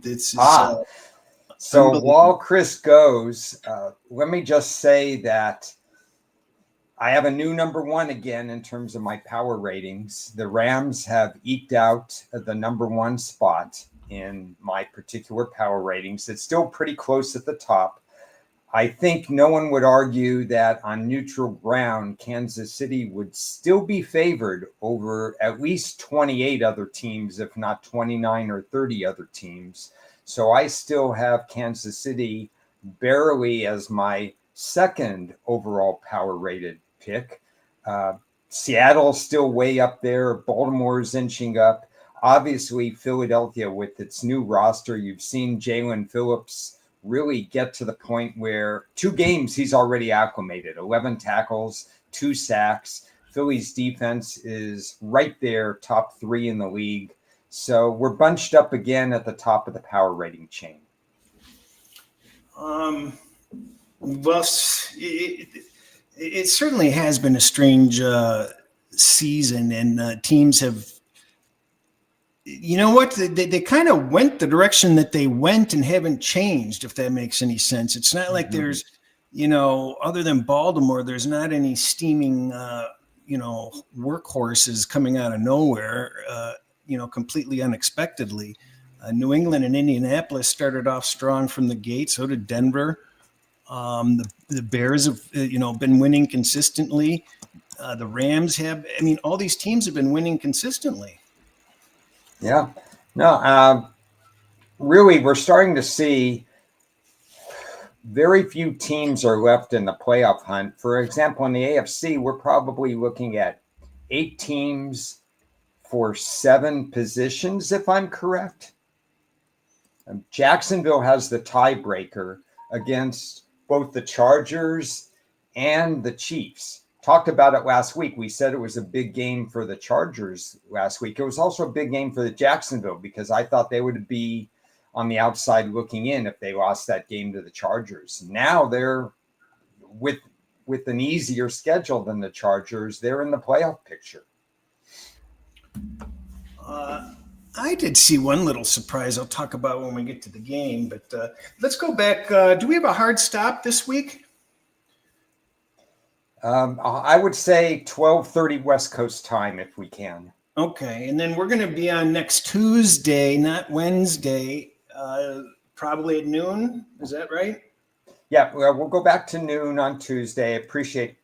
This is So while Cris goes, let me just say that I have a new number one again in terms of my power ratings. The Rams have eked out the number one spot in my particular power ratings. It's still pretty close at the top. I think no one would argue that on neutral ground, Kansas City would still be favored over at least 28 other teams, if not 29 or 30 other teams. So I still have Kansas City barely as my second overall power rated pick. Seattle's still way up there. Baltimore's inching up. Obviously, Philadelphia with its new roster, you've seen Jalen Phillips really get to the point where 2 games he's already acclimated, 11 tackles, 2 sacks. Philly's defense is right there, top 3 in the league. So we're bunched up again at the top of the power rating chain. Well, it certainly has been a strange season, and teams have, you know what, they kind of went the direction that they went and haven't changed, if that makes any sense. It's not like there's, other than Baltimore, there's not any steaming, workhorses coming out of nowhere, completely unexpectedly. New England and Indianapolis started off strong from the gate. So did Denver. The Bears have, been winning consistently. The Rams have. I mean, all these teams have been winning consistently. Yeah. No, really, we're starting to see very few teams are left in the playoff hunt. For example, in the AFC, we're probably looking at 8 teams for 7 positions, if I'm correct. Jacksonville has the tiebreaker against both the Chargers and the Chiefs. Talked about it last week. We said it was a big game for the Chargers last week. It was also a big game for the Jacksonville because I thought they would be on the outside looking in if they lost that game to the Chargers. Now they're with an easier schedule than the Chargers. They're in the playoff picture. I did see one little surprise I'll talk about when we get to the game, but let's go back. Do we have a hard stop this week? I would say 12:30 West Coast time if we can. Okay, and then we're going to be on next Tuesday, not Wednesday, probably at noon. Is that right? Yeah, we'll go back to noon on Tuesday. Appreciate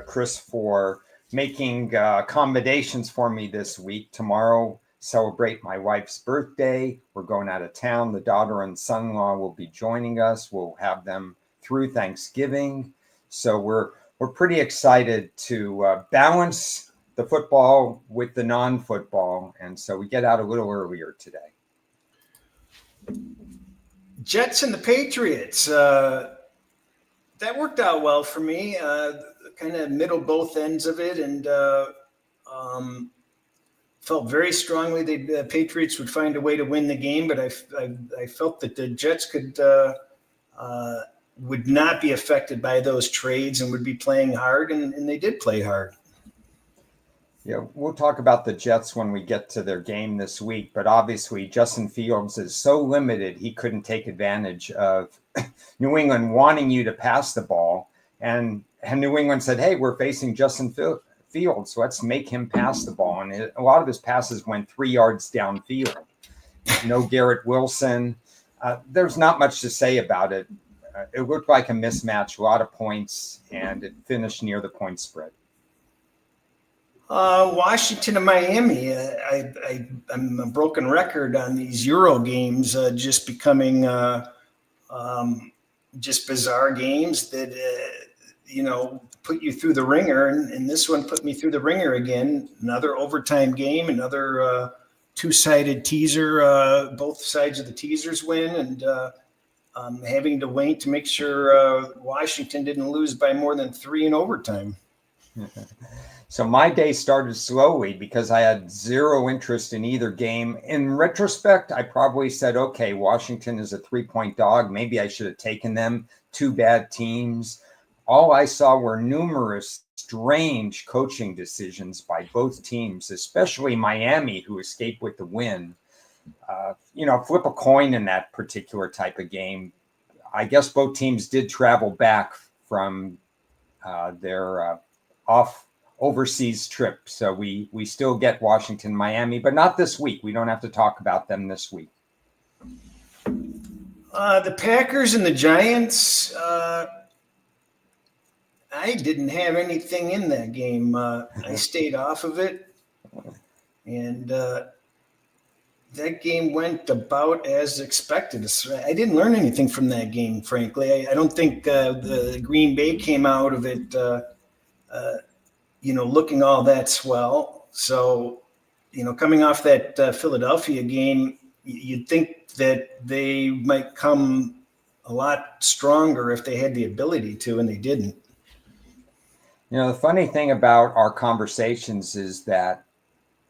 Cris for making accommodations for me this week. Tomorrow, celebrate my wife's birthday. We're going out of town. The daughter and son-in-law will be joining us. We'll have them through Thanksgiving. So we're pretty excited to balance the football with the non-football. And so we get out a little earlier today. Jets and the Patriots. That worked out well for me. Kind of middle both ends of it, and felt very strongly the Patriots would find a way to win the game. But I felt that the Jets would not be affected by those trades and would be playing hard, and they did play hard. Yeah, we'll talk about the Jets when we get to their game this week, but obviously Justin Fields is so limited he couldn't take advantage of New England wanting you to pass the ball. And New England said, hey, we're facing Justin Fields, so let's make him pass the ball. And a lot of his passes went 3 yards downfield. No Garrett Wilson. There's not much to say about it. It looked like a mismatch, a lot of points, and it finished near the point spread. Washington and Miami. I'm a broken record on these Euro games, just becoming just bizarre games that put you through the ringer. And this one put me through the ringer again. Another overtime game, another 2-sided teaser. Both sides of the teasers win, and having to wait to make sure Washington didn't lose by more than 3 in overtime. So my day started slowly because I had zero interest in either game. In retrospect, I probably said, okay, Washington is a 3-point dog. Maybe I should have taken them. 2 bad teams. All I saw were numerous strange coaching decisions by both teams, especially Miami, who escaped with the win. flip a coin in that particular type of game. I guess both teams did travel back from their off overseas trip. So we still get Washington, Miami, but not this week. We don't have to talk about them this week. The Packers and the Giants, I didn't have anything in that game. I stayed off of it. And that game went about as expected. I didn't learn anything from that game, frankly. I don't think the Green Bay came out of it, looking all that swell. So, coming off that Philadelphia game, you'd think that they might come a lot stronger if they had the ability to, and they didn't. The funny thing about our conversations is that,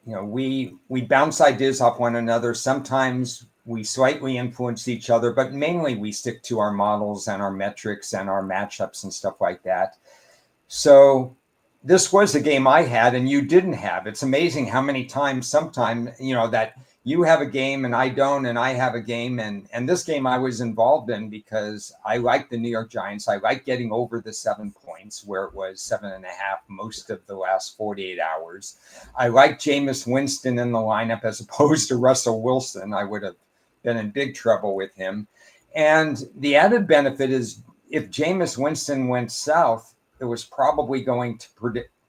we bounce ideas off one another. Sometimes we slightly influence each other, but mainly we stick to our models and our metrics and our matchups and stuff like that. So this was a game I had and you didn't have. It's amazing how many times that you have a game and I don't, and I have a game. And this game I was involved in because I like the New York Giants. I like getting over the 7 points where it was 7.5 most of the last 48 hours. I like Jameis Winston in the lineup as opposed to Russell Wilson. I would have been in big trouble with him. And the added benefit is if Jameis Winston went south, it was probably going to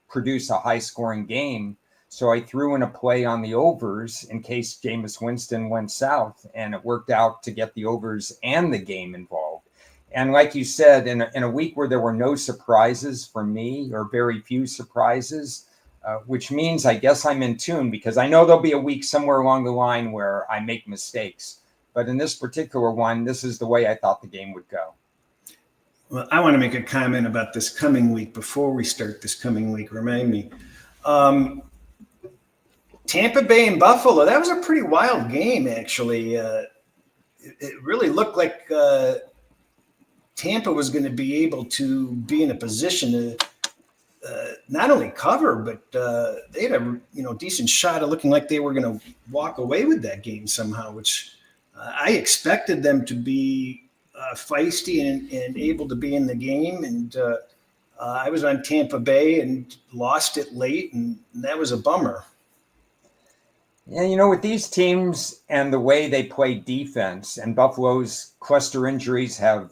produce a high scoring game. So I threw in a play on the overs in case Jameis Winston went south, and it worked out to get the overs and the game involved. And like you said, in a week where there were no surprises for me, or very few surprises, which means I guess I'm in tune, because I know there'll be a week somewhere along the line where I make mistakes. But in this particular one, this is the way I thought the game would go. Well, I want to make a comment about this coming week before we start this coming week. Remind me. Tampa Bay and Buffalo, that was a pretty wild game, actually. It really looked like Tampa was going to be able to be in a position to not only cover, but they had a decent shot of looking like they were going to walk away with that game somehow, which I expected them to be feisty and able to be in the game. And I was on Tampa Bay and lost it late, and that was a bummer. Yeah, with these teams and the way they play defense, and Buffalo's cluster injuries have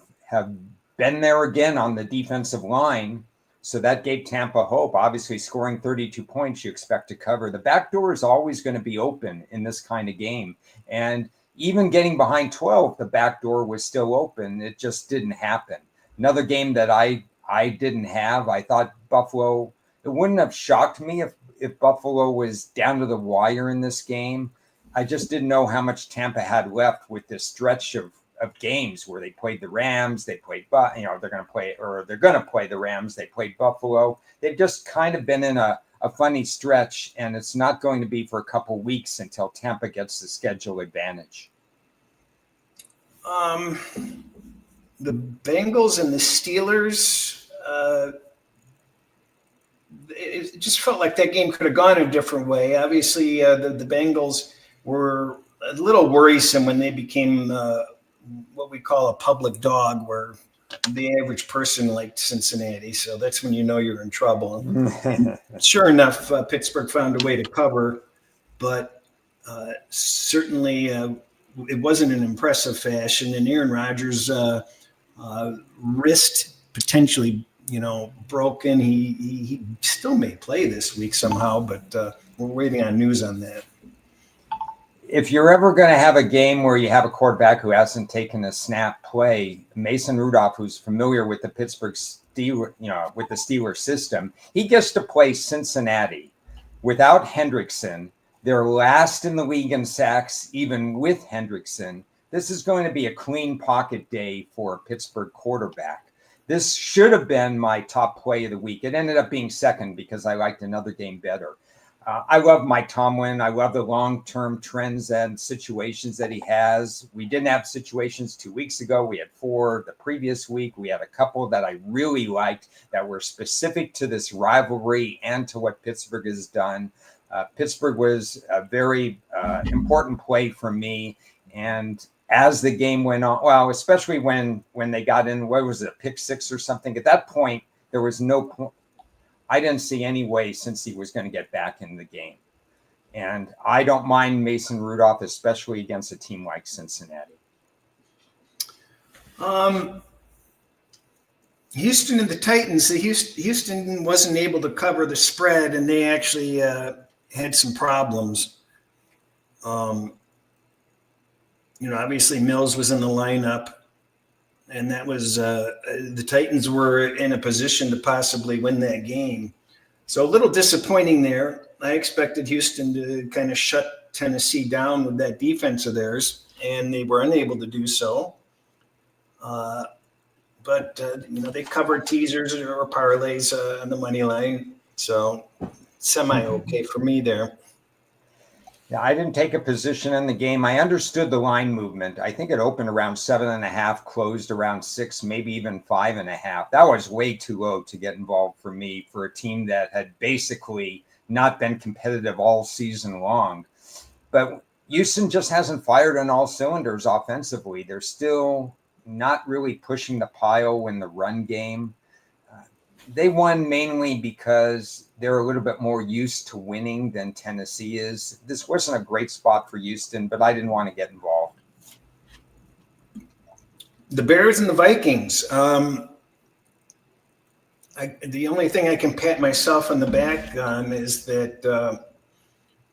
been there again on the defensive line. So that gave Tampa hope. Obviously, scoring 32 points, you expect to cover. The back door is always going to be open in this kind of game. And even getting behind 12, the back door was still open. It just didn't happen. Another game that I didn't have, I thought Buffalo, it wouldn't have shocked me if Buffalo was down to the wire in this game. I just didn't know how much Tampa had left with this stretch of games where they played the Rams, they played, they're going to play the Rams, they played Buffalo. They've just kind of been in a funny stretch, and it's not going to be for a couple weeks until Tampa gets the schedule advantage. The Bengals and the Steelers, it just felt like that game could have gone a different way. Obviously, the Bengals were a little worrisome when they became what we call a public dog, where the average person liked Cincinnati. So that's when you know you're in trouble. And sure enough, Pittsburgh found a way to cover, but certainly it wasn't an impressive fashion. And Aaron Rodgers' wrist potentially broken. He still may play this week somehow, but we're waiting on news on that. If you're ever going to have a game where you have a quarterback who hasn't taken a snap play, Mason Rudolph, who's familiar with the Pittsburgh Steelers, with the Steelers system, he gets to play Cincinnati without Hendrickson. They're last in the league in sacks, even with Hendrickson. This is going to be a clean pocket day for a Pittsburgh quarterback. This should have been my top play of the week. It ended up being second because I liked another game better. I love Mike Tomlin. I love the long-term trends and situations that he has. We didn't have situations 2 weeks ago. We had 4 the previous week. We had a couple that I really liked that were specific to this rivalry and to what Pittsburgh has done. Pittsburgh was a very important play for me. And as the game went on, well, especially when they got in, what was it, a pick six or something? At that point, there was no point. I didn't see any way since he was going to get back in the game. And I don't mind Mason Rudolph, especially against a team like Cincinnati. Houston and the Titans, Houston wasn't able to cover the spread, and they actually had some problems. Obviously Mills was in the lineup, and that was the Titans were in a position to possibly win that game. So a little disappointing there. I expected Houston to kind of shut Tennessee down with that defense of theirs, and they were unable to do so. But they covered teasers or parlays on the money line. So semi-okay for me there. Yeah, I didn't take a position in the game. I understood the line movement. I think it opened around 7.5, closed around 6, maybe even 5.5. That was way too low to get involved for me, for a team that had basically not been competitive all season long. But Houston just hasn't fired on all cylinders offensively. They're still not really pushing the pile in the run game. They won mainly because they're a little bit more used to winning than Tennessee is. This wasn't a great spot for Houston, but I didn't want to get involved. The Bears and the Vikings. The only thing I can pat myself on the back on is that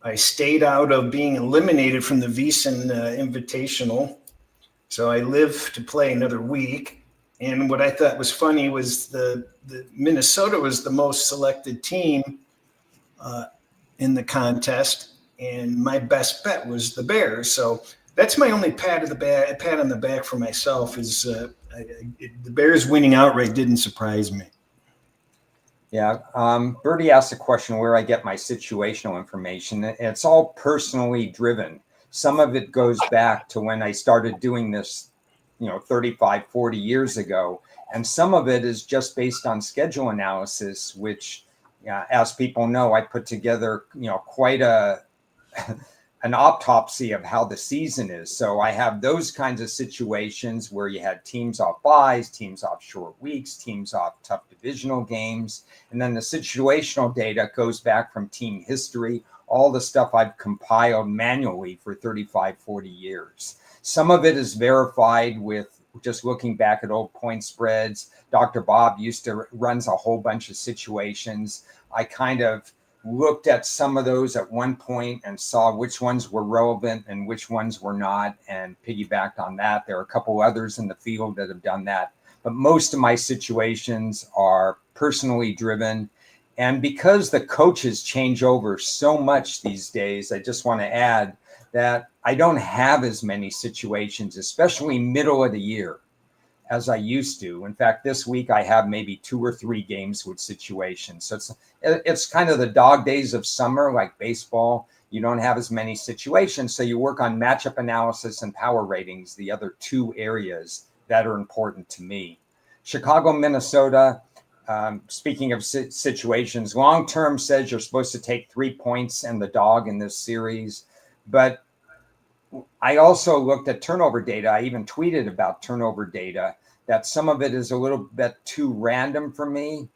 I stayed out of being eliminated from the VEASAN Invitational. So I live to play another week. And what I thought was funny was the Minnesota was the most selected team in the contest, and my best bet was the Bears. So that's my only pat on the back for myself. Is the Bears winning outright didn't surprise me. Yeah, Bertie asked a question where I get my situational information. It's all personally driven. Some of it goes back to when I started doing this 35, 40 years ago. And some of it is just based on schedule analysis, which, as people know, I put together, quite an autopsy of how the season is. So I have those kinds of situations where you had teams off buys, teams off short weeks, teams off tough divisional games. And then the situational data goes back from team history, all the stuff I've compiled manually for 35, 40 years. Some of it is verified with just looking back at old point spreads. Dr. Bob runs a whole bunch of situations. I kind of looked at some of those at one point and saw which ones were relevant and which ones were not, and piggybacked on that. There are a couple others in the field that have done that. But most of my situations are personally driven. And because the coaches change over so much these days, I just want to add that I don't have as many situations, especially middle of the year, as I used to. In fact, this week I have maybe 2 or 3 games with situations. So it's kind of the dog days of summer, like baseball. You don't have as many situations. So you work on matchup analysis and power ratings, the other 2 areas that are important to me. Chicago, Minnesota. Speaking of situations, long-term says you're supposed to take 3 points and the dog in this series. But I also looked at turnover data. I even tweeted about turnover data, that some of it is a little bit too random for me.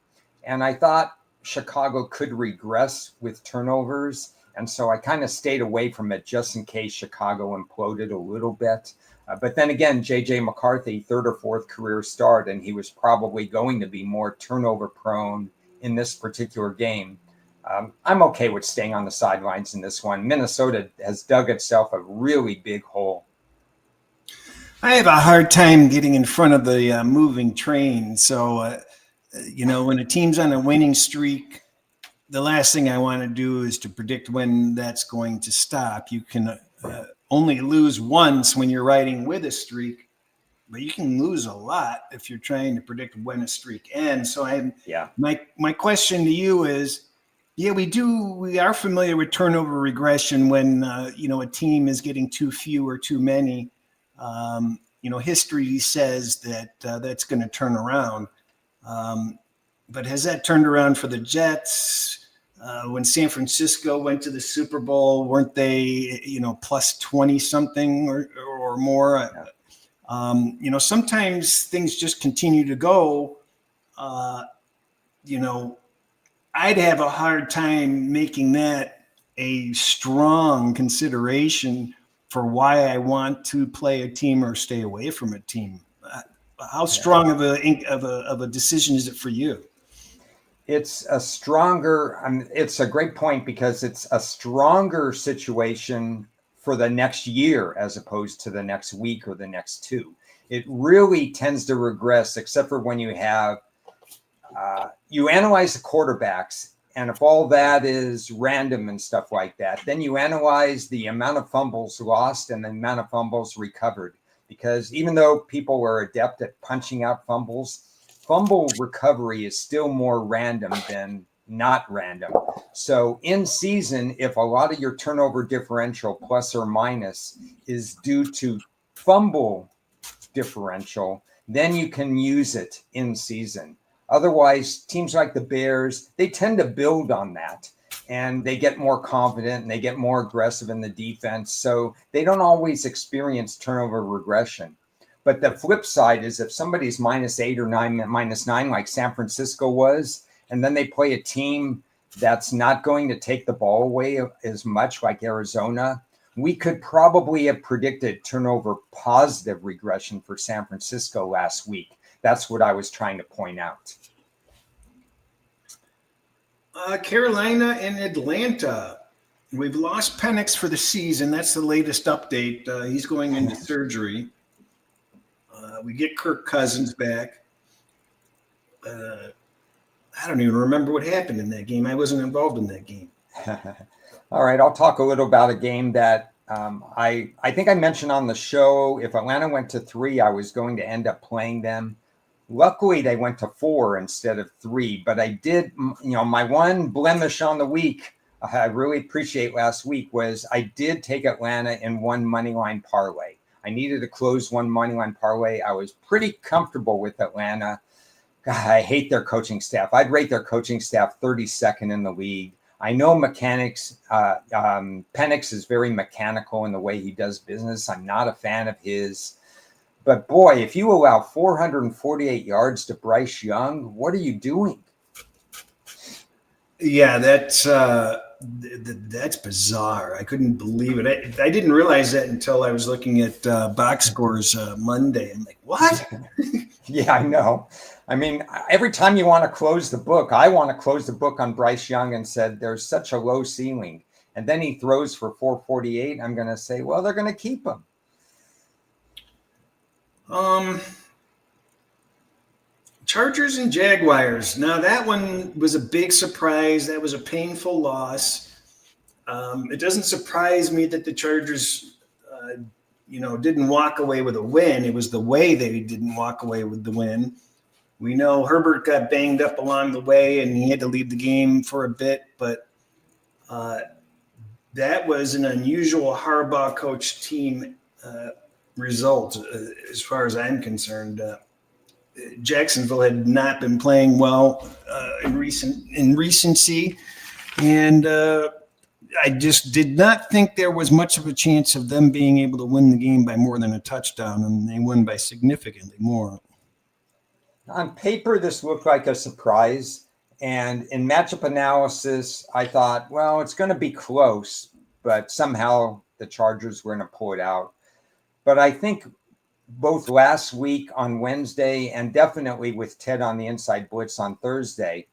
And I thought Chicago could regress with turnovers. And so I kind of stayed away from it just in case Chicago imploded a little bit. But then again, J.J. McCarthy, 3rd or 4th career start, and he was probably going to be more turnover prone in this particular game. I'm okay with staying on the sidelines in this one. Minnesota has dug itself a really big hole. I have a hard time getting in front of the moving train. So, when a team's on a winning streak, the last thing I want to do is to predict when that's going to stop. You can only lose once when you're riding with a streak, but you can lose a lot if you're trying to predict when a streak ends. So my question to you is, we are familiar with turnover regression when, a team is getting too few or too many. History says that that's going to turn around. But has that turned around for the Jets? When San Francisco went to the Super Bowl, weren't they, plus 20 something or more? Sometimes things just continue to go. I'd have a hard time making that a strong consideration for why I want to play a team or stay away from a team. How strong of a decision is it for you? It's a great point because it's a stronger situation for the next year as opposed to the next week or the next two. It really tends to regress, except for when you have, you analyze the quarterbacks, and if all that is random and stuff like that, then you analyze the amount of fumbles lost and the amount of fumbles recovered. Because even though people are adept at punching out fumbles, fumble recovery is still more random than not random. So in season, if a lot of your turnover differential plus or minus is due to fumble differential, then you can use it in season. Otherwise, teams like the Bears, they tend to build on that and they get more confident and they get more aggressive in the defense. So they don't always experience turnover regression. But the flip side is if somebody's -8 or -9, like San Francisco was, and then they play a team that's not going to take the ball away as much, like Arizona, we could probably have predicted turnover positive regression for San Francisco last week. That's what I was trying to point out. Carolina and Atlanta. We've lost Penix for the season. That's the latest update. He's going into surgery. We get Kirk Cousins back. I don't even remember what happened in that game. I wasn't involved in that game. All right, I'll talk a little about a game that I think I mentioned on the show. If Atlanta went to 3, I was going to end up playing them. Luckily, they went to 4 instead of 3. But I did, my one blemish on the week, I really appreciate last week, was I did take Atlanta in one money line parlay. I needed to close one money line parlay. I was pretty comfortable with Atlanta. God, I hate their coaching staff. I'd rate their coaching staff 32nd in the league. I know Penix is very mechanical in the way he does business. I'm not a fan of his. But boy, if you allow 448 yards to Bryce Young, what are you doing? Yeah, that's bizarre. I couldn't believe it. I didn't realize that until I was looking at box scores Monday. I'm like, what? Yeah, I know. I mean, every time you want to close the book, I want to close the book on Bryce Young and said there's such a low ceiling. And then he throws for 448. I'm going to say, well, they're going to keep him. Chargers and Jaguars. Now that one was a big surprise. That was a painful loss. It doesn't surprise me that the Chargers, didn't walk away with a win. It was the way they didn't walk away with the win. We know Herbert got banged up along the way and he had to leave the game for a bit, but that was an unusual Harbaugh coach team result as far as I'm concerned. Jacksonville had not been playing well in recency, and I just did not think there was much of a chance of them being able to win the game by more than a touchdown, and they won by significantly more. On paper, this looked like a surprise, and in matchup analysis, I thought, well, it's going to be close, but somehow the Chargers were going to pull it out. But I think both last week on Wednesday and definitely with Ted on the Inside Blitz on Thursday,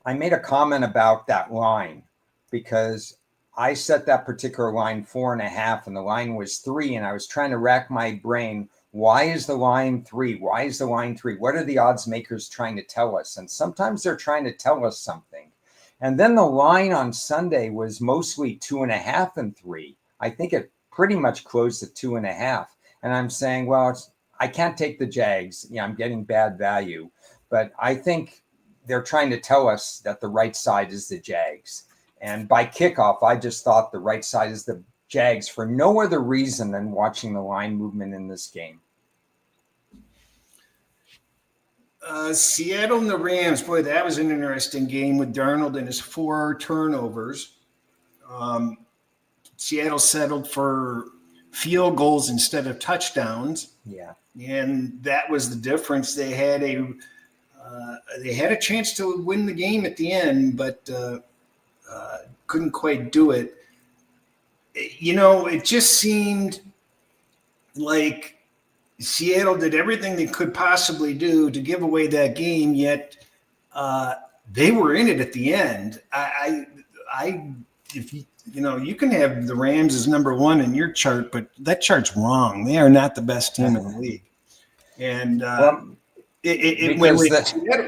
I made a comment about that line because I set that particular line 4.5 and the line was 3. And I was trying to rack my brain. Why is the line 3? Why is the line 3? What are the odds makers trying to tell us? And sometimes they're trying to tell us something. And then the line on Sunday was mostly 2.5 and 3. I think it pretty much closed at 2.5. And I'm saying, well, I can't take the Jags. Yeah, I'm getting bad value. But I think they're trying to tell us that the right side is the Jags. And by kickoff, I just thought the right side is the Jags for no other reason than watching the line movement in this game. Seattle and the Rams, boy, that was an interesting game with Darnold and his 4 turnovers. Um, Seattle settled for field goals instead of touchdowns. Yeah. And that was the difference. They had a chance to win the game at the end, but couldn't quite do it. It just seemed like Seattle did everything they could possibly do to give away that game, yet they were in it at the end. If you can have the Rams as number 1 in your chart, but that chart's wrong. They are not the best team in the league. And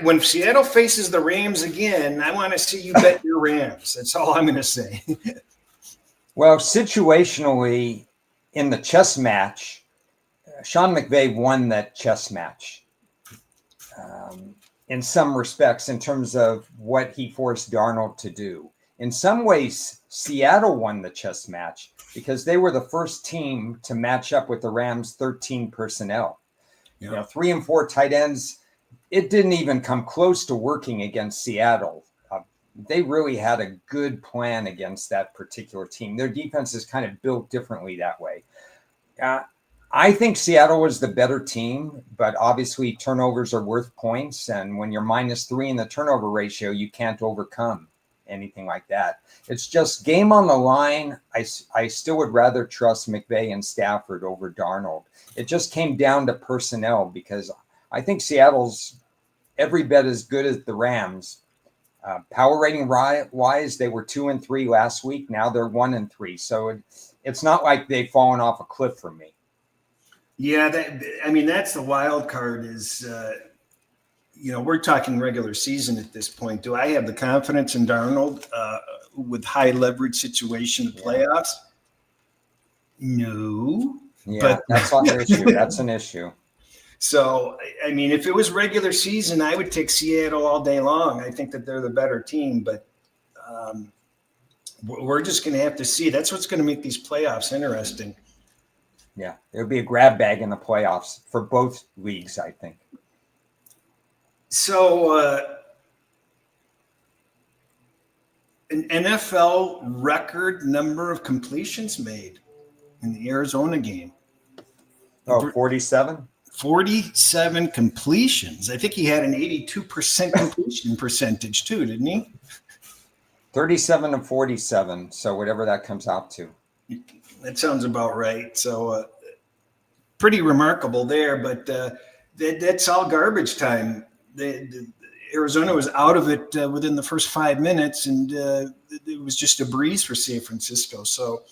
when Seattle faces the Rams again, I want to see you bet your Rams. That's all I'm going to say. Well, situationally, in the chess match, Sean McVay won that chess match in some respects in terms of what he forced Darnold to do. In some ways, Seattle won the chess match because they were the first team to match up with the Rams' 13 personnel. Yeah. 3 and 4 tight ends, it didn't even come close to working against Seattle. They really had a good plan against that particular team. Their defense is kind of built differently that way. I think Seattle was the better team, but obviously turnovers are worth points. And when you're -3 in the turnover ratio, you can't overcome anything like that. It's just game on the line. I still would rather trust McVay and Stafford over Darnold. It just came down to personnel because I think Seattle's every bit as good as the Rams. Power rating wise, they were 2 and 3 last week. Now they're 1 and 3. So it's not like they've fallen off a cliff for me. Yeah, that's the wild card is, we're talking regular season at this point. Do I have the confidence in Darnold with high leverage situation in playoffs? No. Yeah, that's not an issue. That's an issue. So, if it was regular season, I would take Seattle all day long. I think that they're the better team, but we're just going to have to see. That's what's going to make these playoffs interesting. Yeah, it'll be a grab bag in the playoffs for both leagues, I think. So, an NFL record number of completions made in the Arizona game. Oh, 47? 47 completions. I think he had an 82% completion percentage too, didn't he? 37 and 47. So whatever that comes out to. That sounds about right. So pretty remarkable there, but that's all garbage time. Arizona was out of it within the first 5 minutes, and it was just a breeze for San Francisco. So,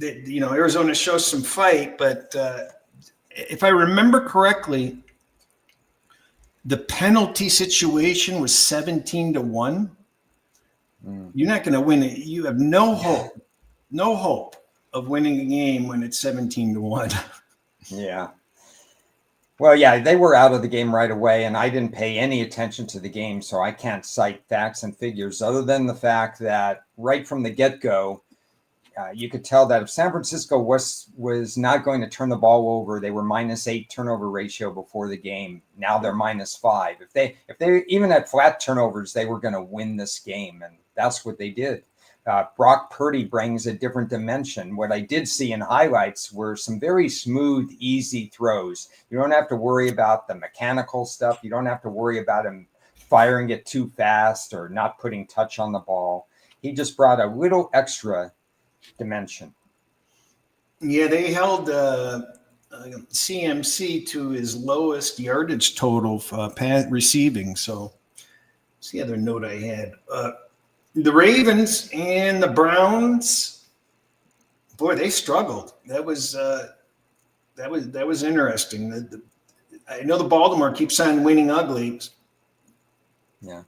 Arizona shows some fight, but if I remember correctly, the penalty situation was 17-1. You're not going to win it. You have no hope of winning a game when it's 17-1. Yeah. Well, yeah, they were out of the game right away, and I didn't pay any attention to the game, so I can't cite facts and figures other than the fact that right from the get-go, you could tell that if San Francisco was not going to turn the ball over, they were -8 turnover ratio before the game. Now they're -5. If they even had flat turnovers, they were going to win this game, and that's what they did. Brock Purdy brings a different dimension. What I did see in highlights were some very smooth, easy throws. You don't have to worry about the mechanical stuff. You don't have to worry about him firing it too fast or not putting touch on the ball. He just brought a little extra dimension. Yeah, they held CMC to his lowest yardage total for receiving. So that's the other note I had. The Ravens and the Browns, boy, they struggled. That was interesting. I know the Baltimore keeps on winning ugly. Yeah,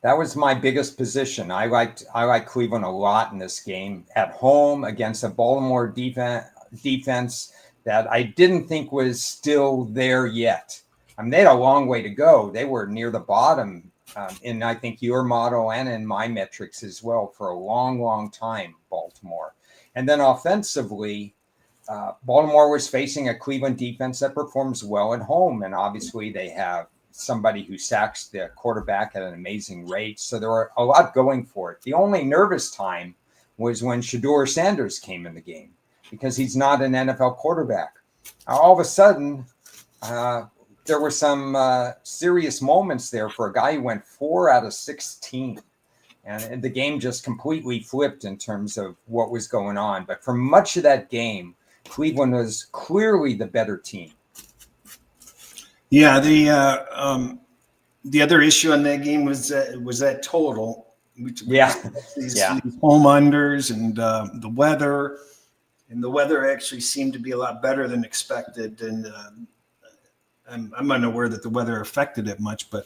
that was my biggest position. I like Cleveland a lot in this game at home against a Baltimore defense that I didn't think was still there yet. I mean, they had a long way to go. They were near the bottom. In I think your model and in my metrics as well for a long, long time, Baltimore. And then offensively, Baltimore was facing a Cleveland defense that performs well at home. And obviously they have somebody who sacks the quarterback at an amazing rate. So there were a lot going for it. The only nervous time was when Shedeur Sanders came in the game because he's not an NFL quarterback. All of a sudden, there were some serious moments there for a guy who went 4 out of 16. And the game just completely flipped in terms of what was going on. But for much of that game, Cleveland was clearly the better team. Yeah, the other issue on that game was that total. These home unders and the weather. And the weather actually seemed to be a lot better than expected. And I'm unaware that the weather affected it much, but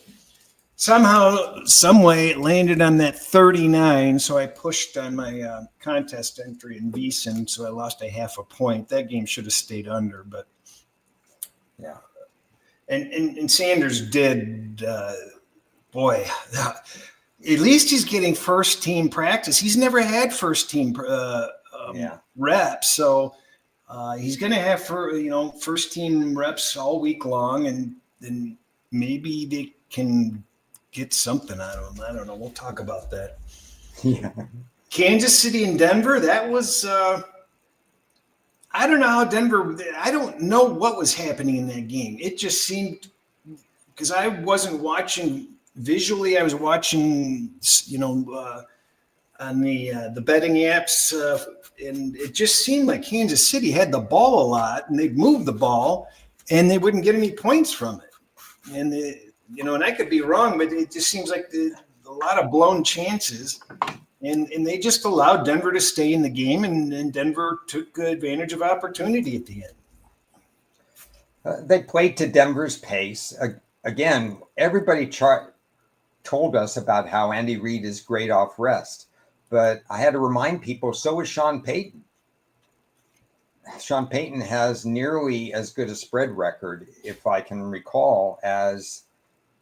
somehow, some way, it landed on that 39. So I pushed on my contest entry in VSiN, so I lost a half a point. That game should have stayed under, but yeah. And Sanders did, boy. At least he's getting first team practice. He's never had first team reps, so he's going to have first team reps all week long, and then maybe they can get something out of him. I don't know. We'll talk about that. Yeah. Kansas City and Denver. That was. I don't know how Denver. I don't know what was happening in that game. It just seemed, because I wasn't watching visually. I was watching, on the betting apps, and it just seemed like Kansas City had the ball a lot, and they'd move the ball, and they wouldn't get any points from it. And and I could be wrong, but it just seems like a lot of blown chances, and they just allowed Denver to stay in the game, and Denver took advantage of opportunity at the end. They played to Denver's pace. Again, everybody told us about how Andy Reid is great off rest. But I had to remind people, so is Sean Payton. Sean Payton has nearly as good a spread record, if I can recall, as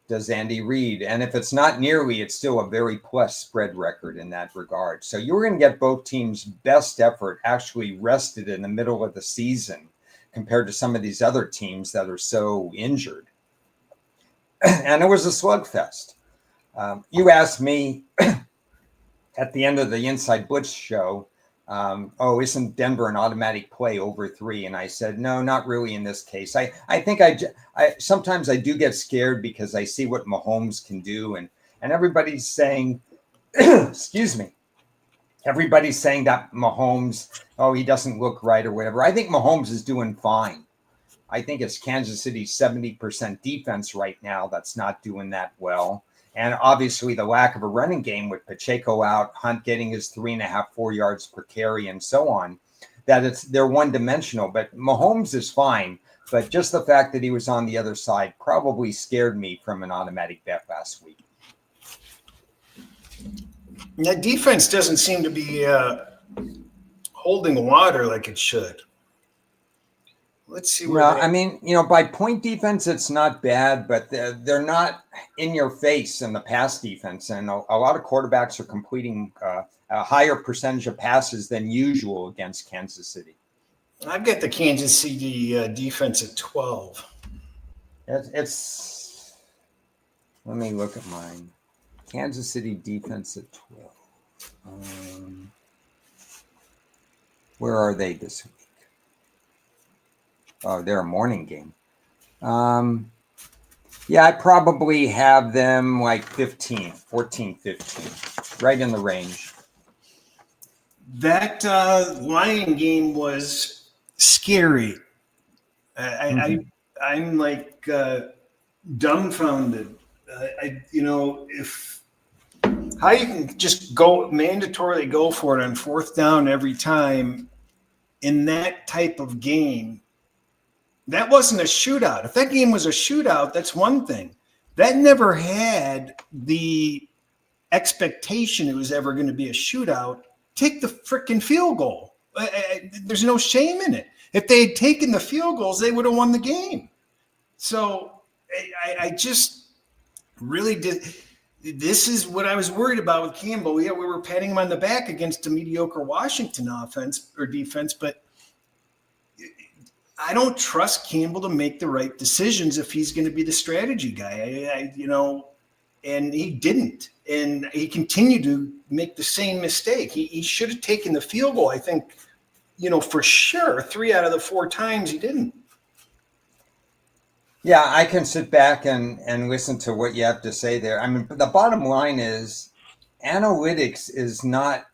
does Andy Reid. And if it's not nearly, it's still a very plus spread record in that regard. So you're going to get both teams' best effort actually rested in the middle of the season compared to some of these other teams that are so injured. And it was a slugfest. You asked me at the end of the Inside Blitz show, isn't Denver an automatic play over 3? And I said, no, not really in this case. I think I sometimes I do get scared because I see what Mahomes can do. And everybody's saying, excuse me, everybody's saying that Mahomes, he doesn't look right or whatever. I think Mahomes is doing fine. I think it's Kansas City's 70% defense right now that's not doing that well. And obviously the lack of a running game with Pacheco out, Hunt getting his 3.5, 4 yards per carry and so on, that they're one-dimensional. But Mahomes is fine. But just the fact that he was on the other side probably scared me from an automatic bet last week. That defense doesn't seem to be holding water like it should. Let's see. By point defense, it's not bad, but they're not in your face in the pass defense. And a lot of quarterbacks are completing a higher percentage of passes than usual against Kansas City. I've got the Kansas City defense at 12. Let me look at mine. Kansas City defense at 12. Where are they this week? Oh, they're a morning game. I probably have them like 14, 15, right in the range. That Lion game was scary. I'm like dumbfounded. How you can just mandatorily go for it on 4th down every time in that type of game. That wasn't a shootout. If that game was a shootout, that's one thing. That never had the expectation it was ever going to be a shootout. Take the freaking field goal. There's no shame in it. If they had taken the field goals, they would have won the game. So I just really did. This is what I was worried about with Campbell. Yeah, we were patting him on the back against a mediocre Washington offense or defense, but I don't trust Campbell to make the right decisions if he's going to be the strategy guy. And he didn't. And he continued to make the same mistake. He should have taken the field goal. I think, for sure, 3 out of the 4 times he didn't. Yeah, I can sit back and listen to what you have to say there. I mean, the bottom line is analytics is not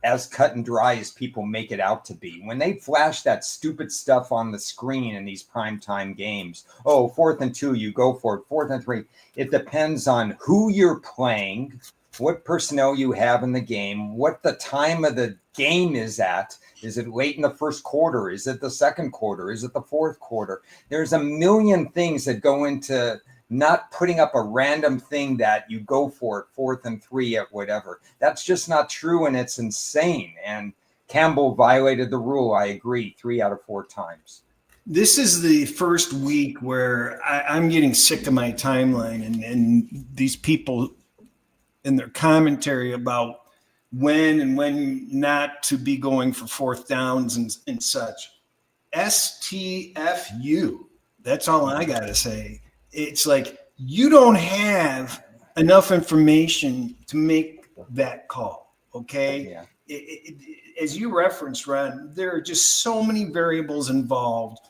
as cut and dry as people make it out to be. When they flash that stupid stuff on the screen in these primetime games, 4th and 2, you go for it, 4th and 3. It depends on who you're playing, what personnel you have in the game, what the time of the game is at. Is it late in the first quarter? Is it the second quarter? Is it the fourth quarter? There's a million things that go into not putting up a random thing that you go for it, 4th and 3 at whatever. That's just not true, and it's insane. And Campbell violated the rule, I agree, 3 out of 4 times. This is the first week where I'm getting sick of my timeline and these people in their commentary about when and when not to be going for 4th downs and such. STFU. That's all I got to say. It's like you don't have enough information to make that call, okay? Yeah. As you referenced, Ron, there are just so many variables involved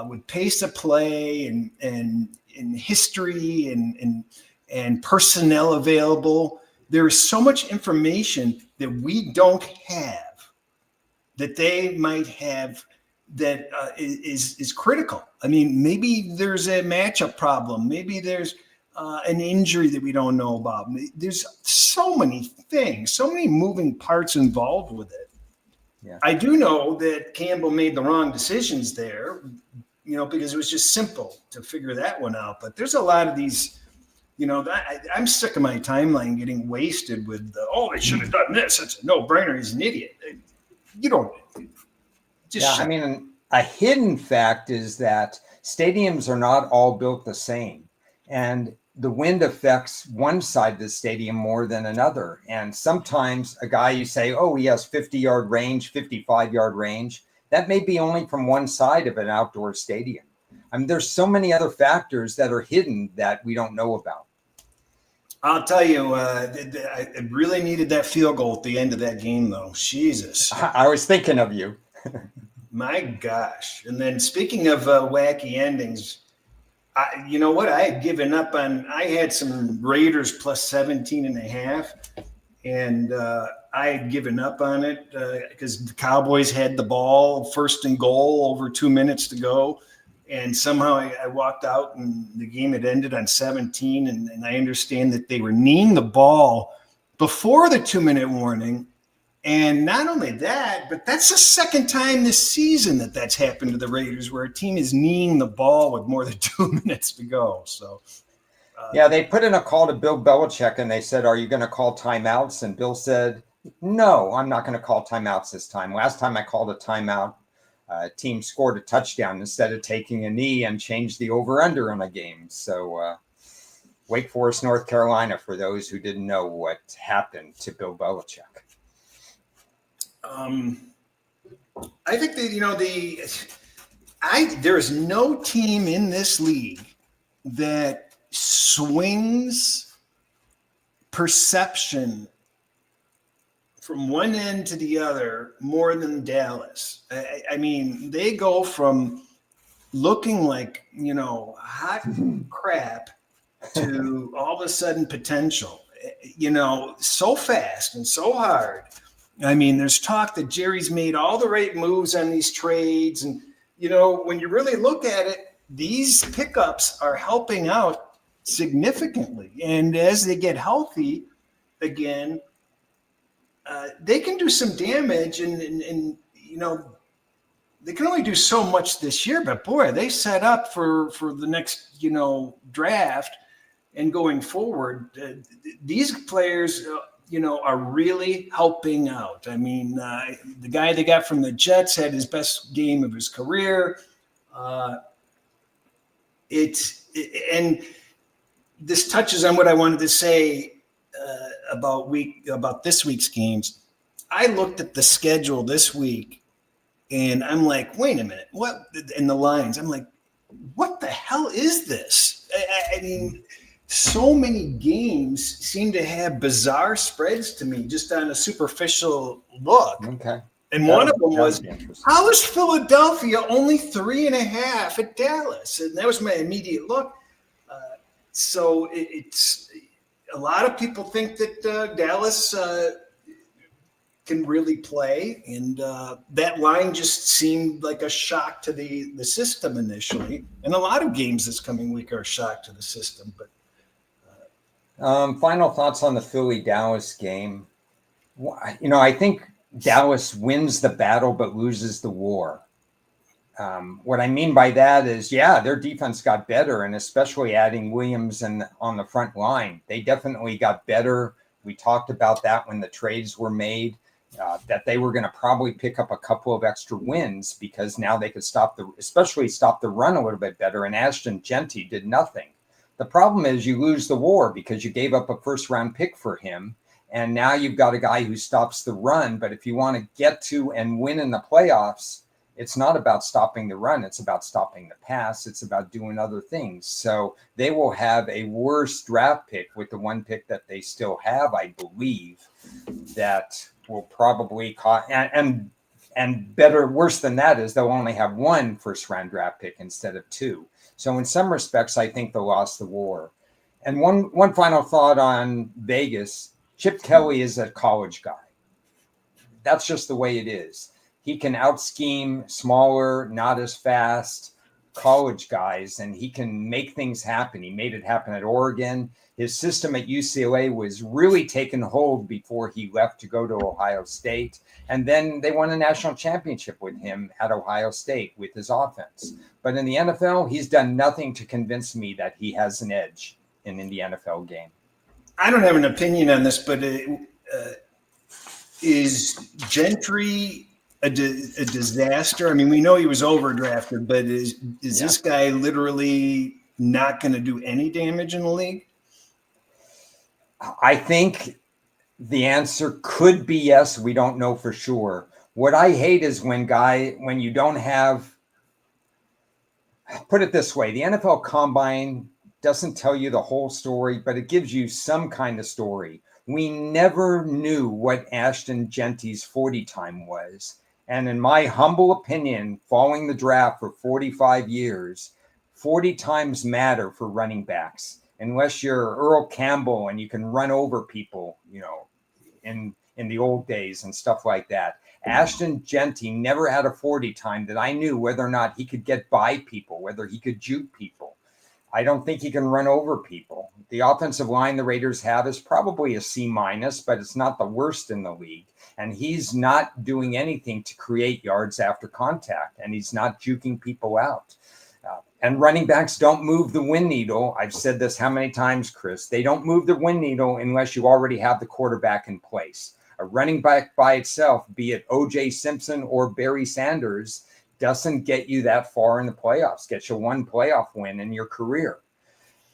with pace of play and history and personnel available. There is so much information that we don't have that they might have that is critical. I mean, maybe there's a matchup problem. Maybe there's an injury that we don't know about. There's so many things, so many moving parts involved with it. Yeah. I do know that Campbell made the wrong decisions there, because it was just simple to figure that one out. But there's a lot of these, I'm sick of my timeline getting wasted with, they should have done this. It's a no-brainer. He's an idiot. You don't. I mean, a hidden fact is that stadiums are not all built the same. And the wind affects one side of the stadium more than another. And sometimes a guy you say, he has 50-yard range, 55-yard range. That may be only from one side of an outdoor stadium. I mean, there's so many other factors that are hidden that we don't know about. I'll tell you, I really needed that field goal at the end of that game, though. Jesus. I was thinking of you. My gosh. And then speaking of wacky endings, you know what? I had given up on – I had some Raiders plus 17.5, and I had given up on it because the Cowboys had the ball, 1st and goal, over 2 minutes to go. And somehow I walked out and the game had ended on 17, and I understand that they were kneeing the ball before the 2-minute warning. And not only that, but that's the second time this season that's happened to the Raiders, where a team is kneeing the ball with more than 2 minutes to go. So, they put in a call to Bill Belichick, and they said, "Are you going to call timeouts?" And Bill said, "No, I'm not going to call timeouts this time. Last time I called a timeout, team scored a touchdown instead of taking a knee and changed the over/under on a game." So, Wake Forest, North Carolina, for those who didn't know what happened to Bill Belichick. I think that, there is no team in this league that swings perception from one end to the other more than Dallas. I mean, they go from looking like, hot crap to all of a sudden potential, so fast and so hard. I mean, there's talk that Jerry's made all the right moves on these trades. And, when you really look at it, these pickups are helping out significantly. And as they get healthy again, they can do some damage. And they can only do so much this year. But, boy, they set up for the next, draft and going forward. These players are really helping out. I mean, the guy they got from the Jets had his best game of his career. And this touches on what I wanted to say about this week's games. I looked at the schedule this week, And I'm like, wait a minute, what? In the lines, I'm like, what the hell is this? I mean, so many games seem to have bizarre spreads to me just on a superficial look. Okay. And one of them was, interesting. how is Philadelphia only 3.5 at Dallas? And that was my immediate look. So it's a lot of people think that Dallas can really play, and that line just seemed like a shock to the system initially. And a lot of games this coming week are a shock to the system. But final thoughts on the Philly-Dallas game. I think Dallas wins the battle but loses the war. What I mean by that is, their defense got better, and especially adding Williams on the front line. They definitely got better. We talked about that when the trades were made, that they were going to probably pick up a couple of extra wins because now they could stop the run a little bit better, and Ashton Genty did nothing. The problem is you lose the war because you gave up a first-round pick for him, and now you've got a guy who stops the run. But if you want to get to and win in the playoffs, it's not about stopping the run. It's about stopping the pass. It's about doing other things. So they will have a worse draft pick with the one pick that they still have, I believe, that will probably cost. And worse than that is they'll only have one first-round draft pick instead of two. So in some respects, I think they lost the war. And one final thought on Vegas. Chip Kelly is a college guy. That's just the way it is. He can out-scheme smaller, not as fast college guys, and he can make things happen. He made it happen at Oregon. His system at UCLA was really taken hold before he left to go to Ohio State. And then they won a national championship with him at Ohio State with his offense. But in the NFL, he's done nothing to convince me that he has an edge in the NFL game. I don't have an opinion on this, but is Gentry a disaster? I mean, we know he was overdrafted, but is this guy literally not going to do any damage in the league? I think the answer could be yes. We don't know for sure. What I hate is when you don't have, put it this way, the NFL Combine doesn't tell you the whole story, but it gives you some kind of story. We never knew what Ashton Genty's 40 time was. And in my humble opinion, following the draft for 45 years, 40 times matter for running backs, unless you're Earl Campbell and you can run over people, in the old days and stuff like that. Ashton Genty never had a 40 time that I knew whether or not he could get by people, whether he could juke people. I don't think he can run over people. The offensive line the Raiders have is probably a C-, but it's not the worst in the league. And he's not doing anything to create yards after contact, and he's not juking people out. And running backs don't move the win needle. I've said this how many times, Chris? They don't move the win needle unless you already have the quarterback in place. A running back by itself, be it O.J. Simpson or Barry Sanders, doesn't get you that far in the playoffs, gets you one playoff win in your career.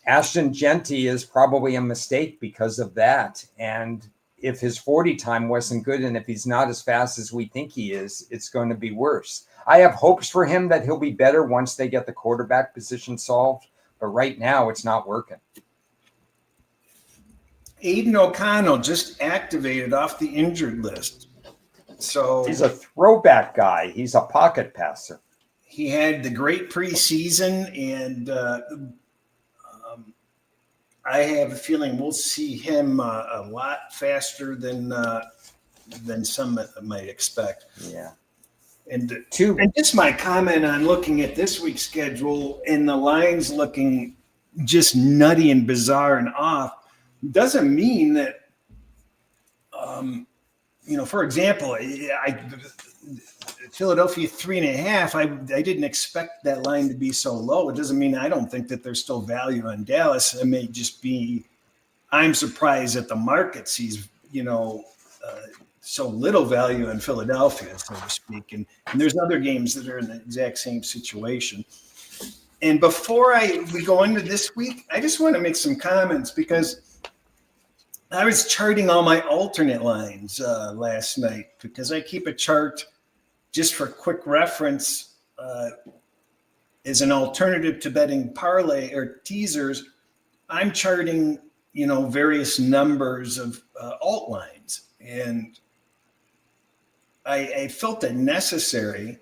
Ashton Genty is probably a mistake because of that. And if his 40 time wasn't good, and if he's not as fast as we think he is, it's going to be worse. I have hopes for him that he'll be better once they get the quarterback position solved. But right now, it's not working. Aiden O'Connell just activated off the injured list. So he's a throwback guy. He's a pocket passer. He had the great preseason, and I have a feeling we'll see him a lot faster than some might expect. Yeah. And just my comment on looking at this week's schedule and the lines looking just nutty and bizarre and off doesn't mean that, for example, Philadelphia 3.5, I didn't expect that line to be so low. It doesn't mean I don't think that there's still value on Dallas. It may just be, I'm surprised that the market sees, so little value in Philadelphia, so to speak. And there's other games that are in the exact same situation. And before we go into this week, I just want to make some comments because I was charting all my alternate lines last night because I keep a chart just for quick reference, as an alternative to betting parlay or teasers, I'm charting, various numbers of alt lines. And I felt it necessary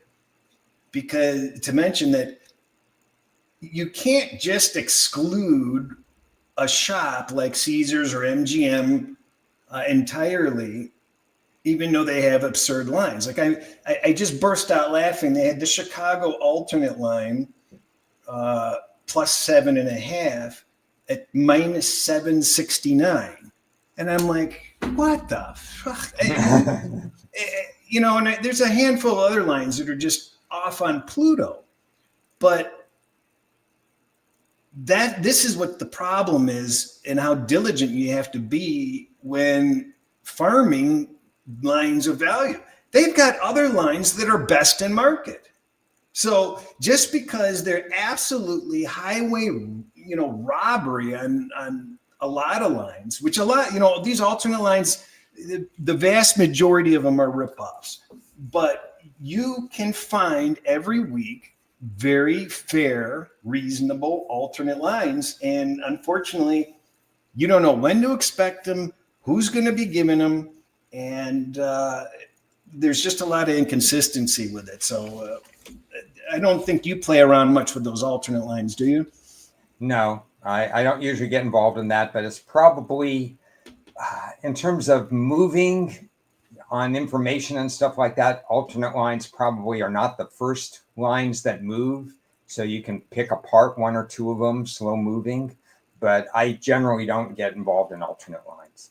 because to mention that you can't just exclude a shop like Caesars or MGM entirely, even though they have absurd lines. Like I just burst out laughing. They had the Chicago alternate line plus 7.5 at minus 769. And I'm like, what the fuck? And there's a handful of other lines that are just off on Pluto. But this is what the problem is and how diligent you have to be when farming lines of value. They've got other lines that are best in market. So just because they're absolutely highway, robbery on a lot of lines, which these alternate lines, the vast majority of them are ripoffs, but you can find every week very fair, reasonable alternate lines. And unfortunately, you don't know when to expect them, who's going to be giving them. And there's just a lot of inconsistency with it. So I don't think you play around much with those alternate lines, do you? No, I don't usually get involved in that, but it's probably in terms of moving on information and stuff like that, alternate lines probably are not the first lines that move. So you can pick apart one or two of them, slow moving, but I generally don't get involved in alternate lines.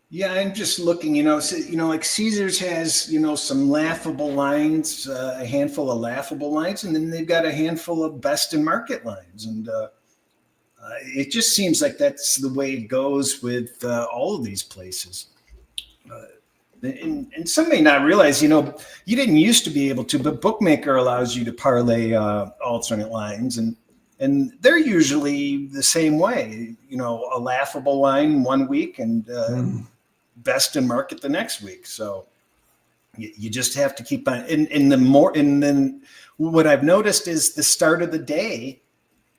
Yeah, I'm just looking, like Caesars has, some laughable lines, a handful of laughable lines, and then they've got a handful of best in market lines. And it just seems like that's the way it goes with all of these places. And some may not realize, you didn't used to be able to, but Bookmaker allows you to parlay alternate lines, and they're usually the same way, a laughable line one week and best in market the next week. So you just have to keep on. And then what I've noticed is the start of the day,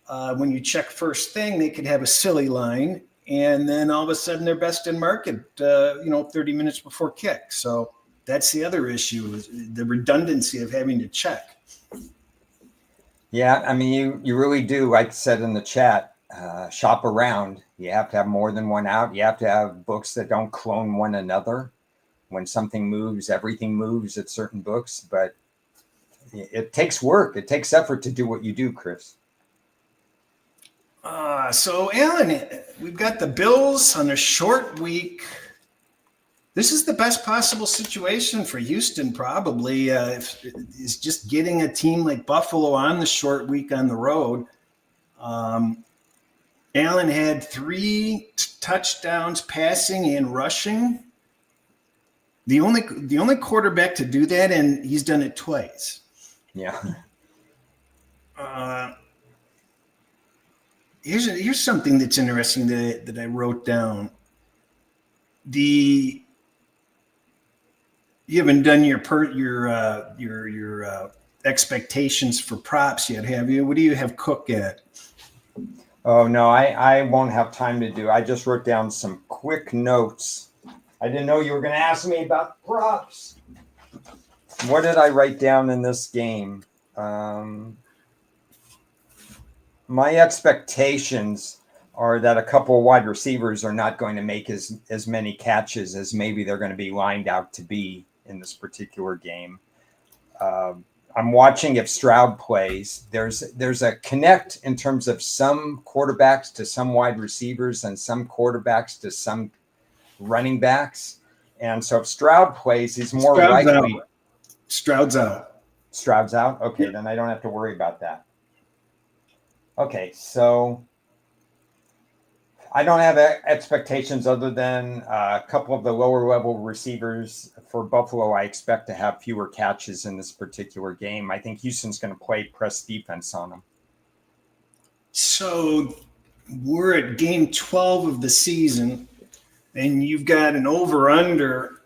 when you check first thing, they could have a silly line, and then all of a sudden they're best in market, 30 minutes before kick. So that's the other issue, is the redundancy of having to check. Yeah, I mean, you really do, like I said in the chat, shop around. You have to have more than one out. You have to have books that don't clone one another. When something moves, everything moves at certain books, but it takes work. It takes effort to do what you do, Chris. So Alan, we've got the Bills on a short week. This is the best possible situation for Houston, probably, is just getting a team like Buffalo on the short week on the road. Allen had 3 touchdowns passing and rushing. The only quarterback to do that, and he's done it twice. Yeah. Here's something that's interesting that I wrote down. You haven't done your expectations for props yet, have you? What do you have Cook at? Oh no, I won't have time to do. I just wrote down some quick notes. I didn't know you were going to ask me about props. What did I write down in this game? My expectations are that a couple of wide receivers are not going to make as many catches as maybe they're going to be lined out to be in this particular game. I'm watching if Stroud plays. There's a connect in terms of some quarterbacks to some wide receivers and some quarterbacks to some running backs. And so if Stroud plays, he's more likely. Stroud's out. Stroud's out? Okay, Yeah. Then I don't have to worry about that. Okay, so I don't have expectations other than a couple of the lower level receivers for Buffalo. I expect to have fewer catches in this particular game. I think Houston's going to play press defense on them. So we're at game 12 of the season, and you've got an over-under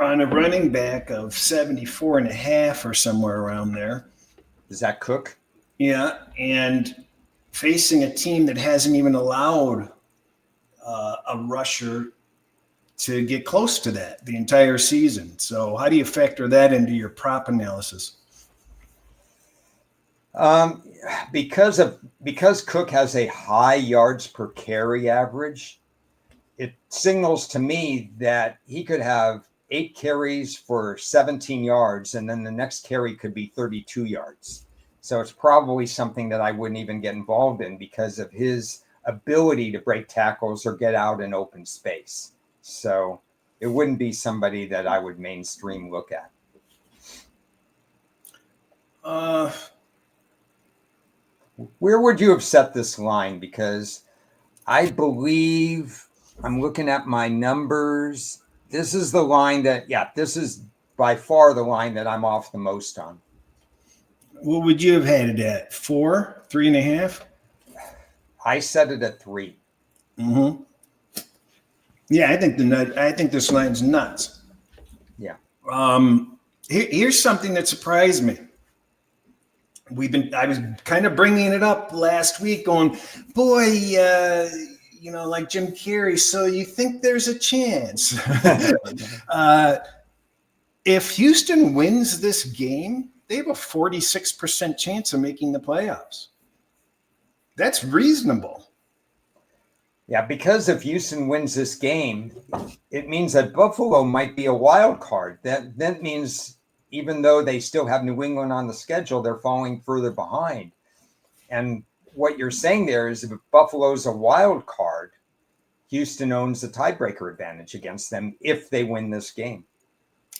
on a running back of 74 and a half or somewhere around there. Is that Cook? Yeah, and facing a team that hasn't even allowed a rusher to get close to that the entire season. So how do you factor that into your prop analysis? Because Cook has a high yards per carry average, it signals to me that he could have 8 carries for 17 yards, and then the next carry could be 32 yards. So it's probably something that I wouldn't even get involved in because of his ability to break tackles or get out in open space. So it wouldn't be somebody that I would mainstream look at. Where would you have set this line? Because I believe I'm looking at my numbers. This is the line that, this is by far the line that I'm off the most on. What would you have had it at? 4, 3.5? I set it at 3. Mm-hmm. Yeah, I think this line's nuts. Yeah. Here's something that surprised me. I was kind of bringing it up last week, going, boy, like Jim Carrey. So you think there's a chance? If Houston wins this game, they have a 46% chance of making the playoffs. That's reasonable. Yeah, because if Houston wins this game, it means that Buffalo might be a wild card. That means even though they still have New England on the schedule, they're falling further behind. And what you're saying there is if Buffalo's a wild card, Houston owns the tiebreaker advantage against them if they win this game.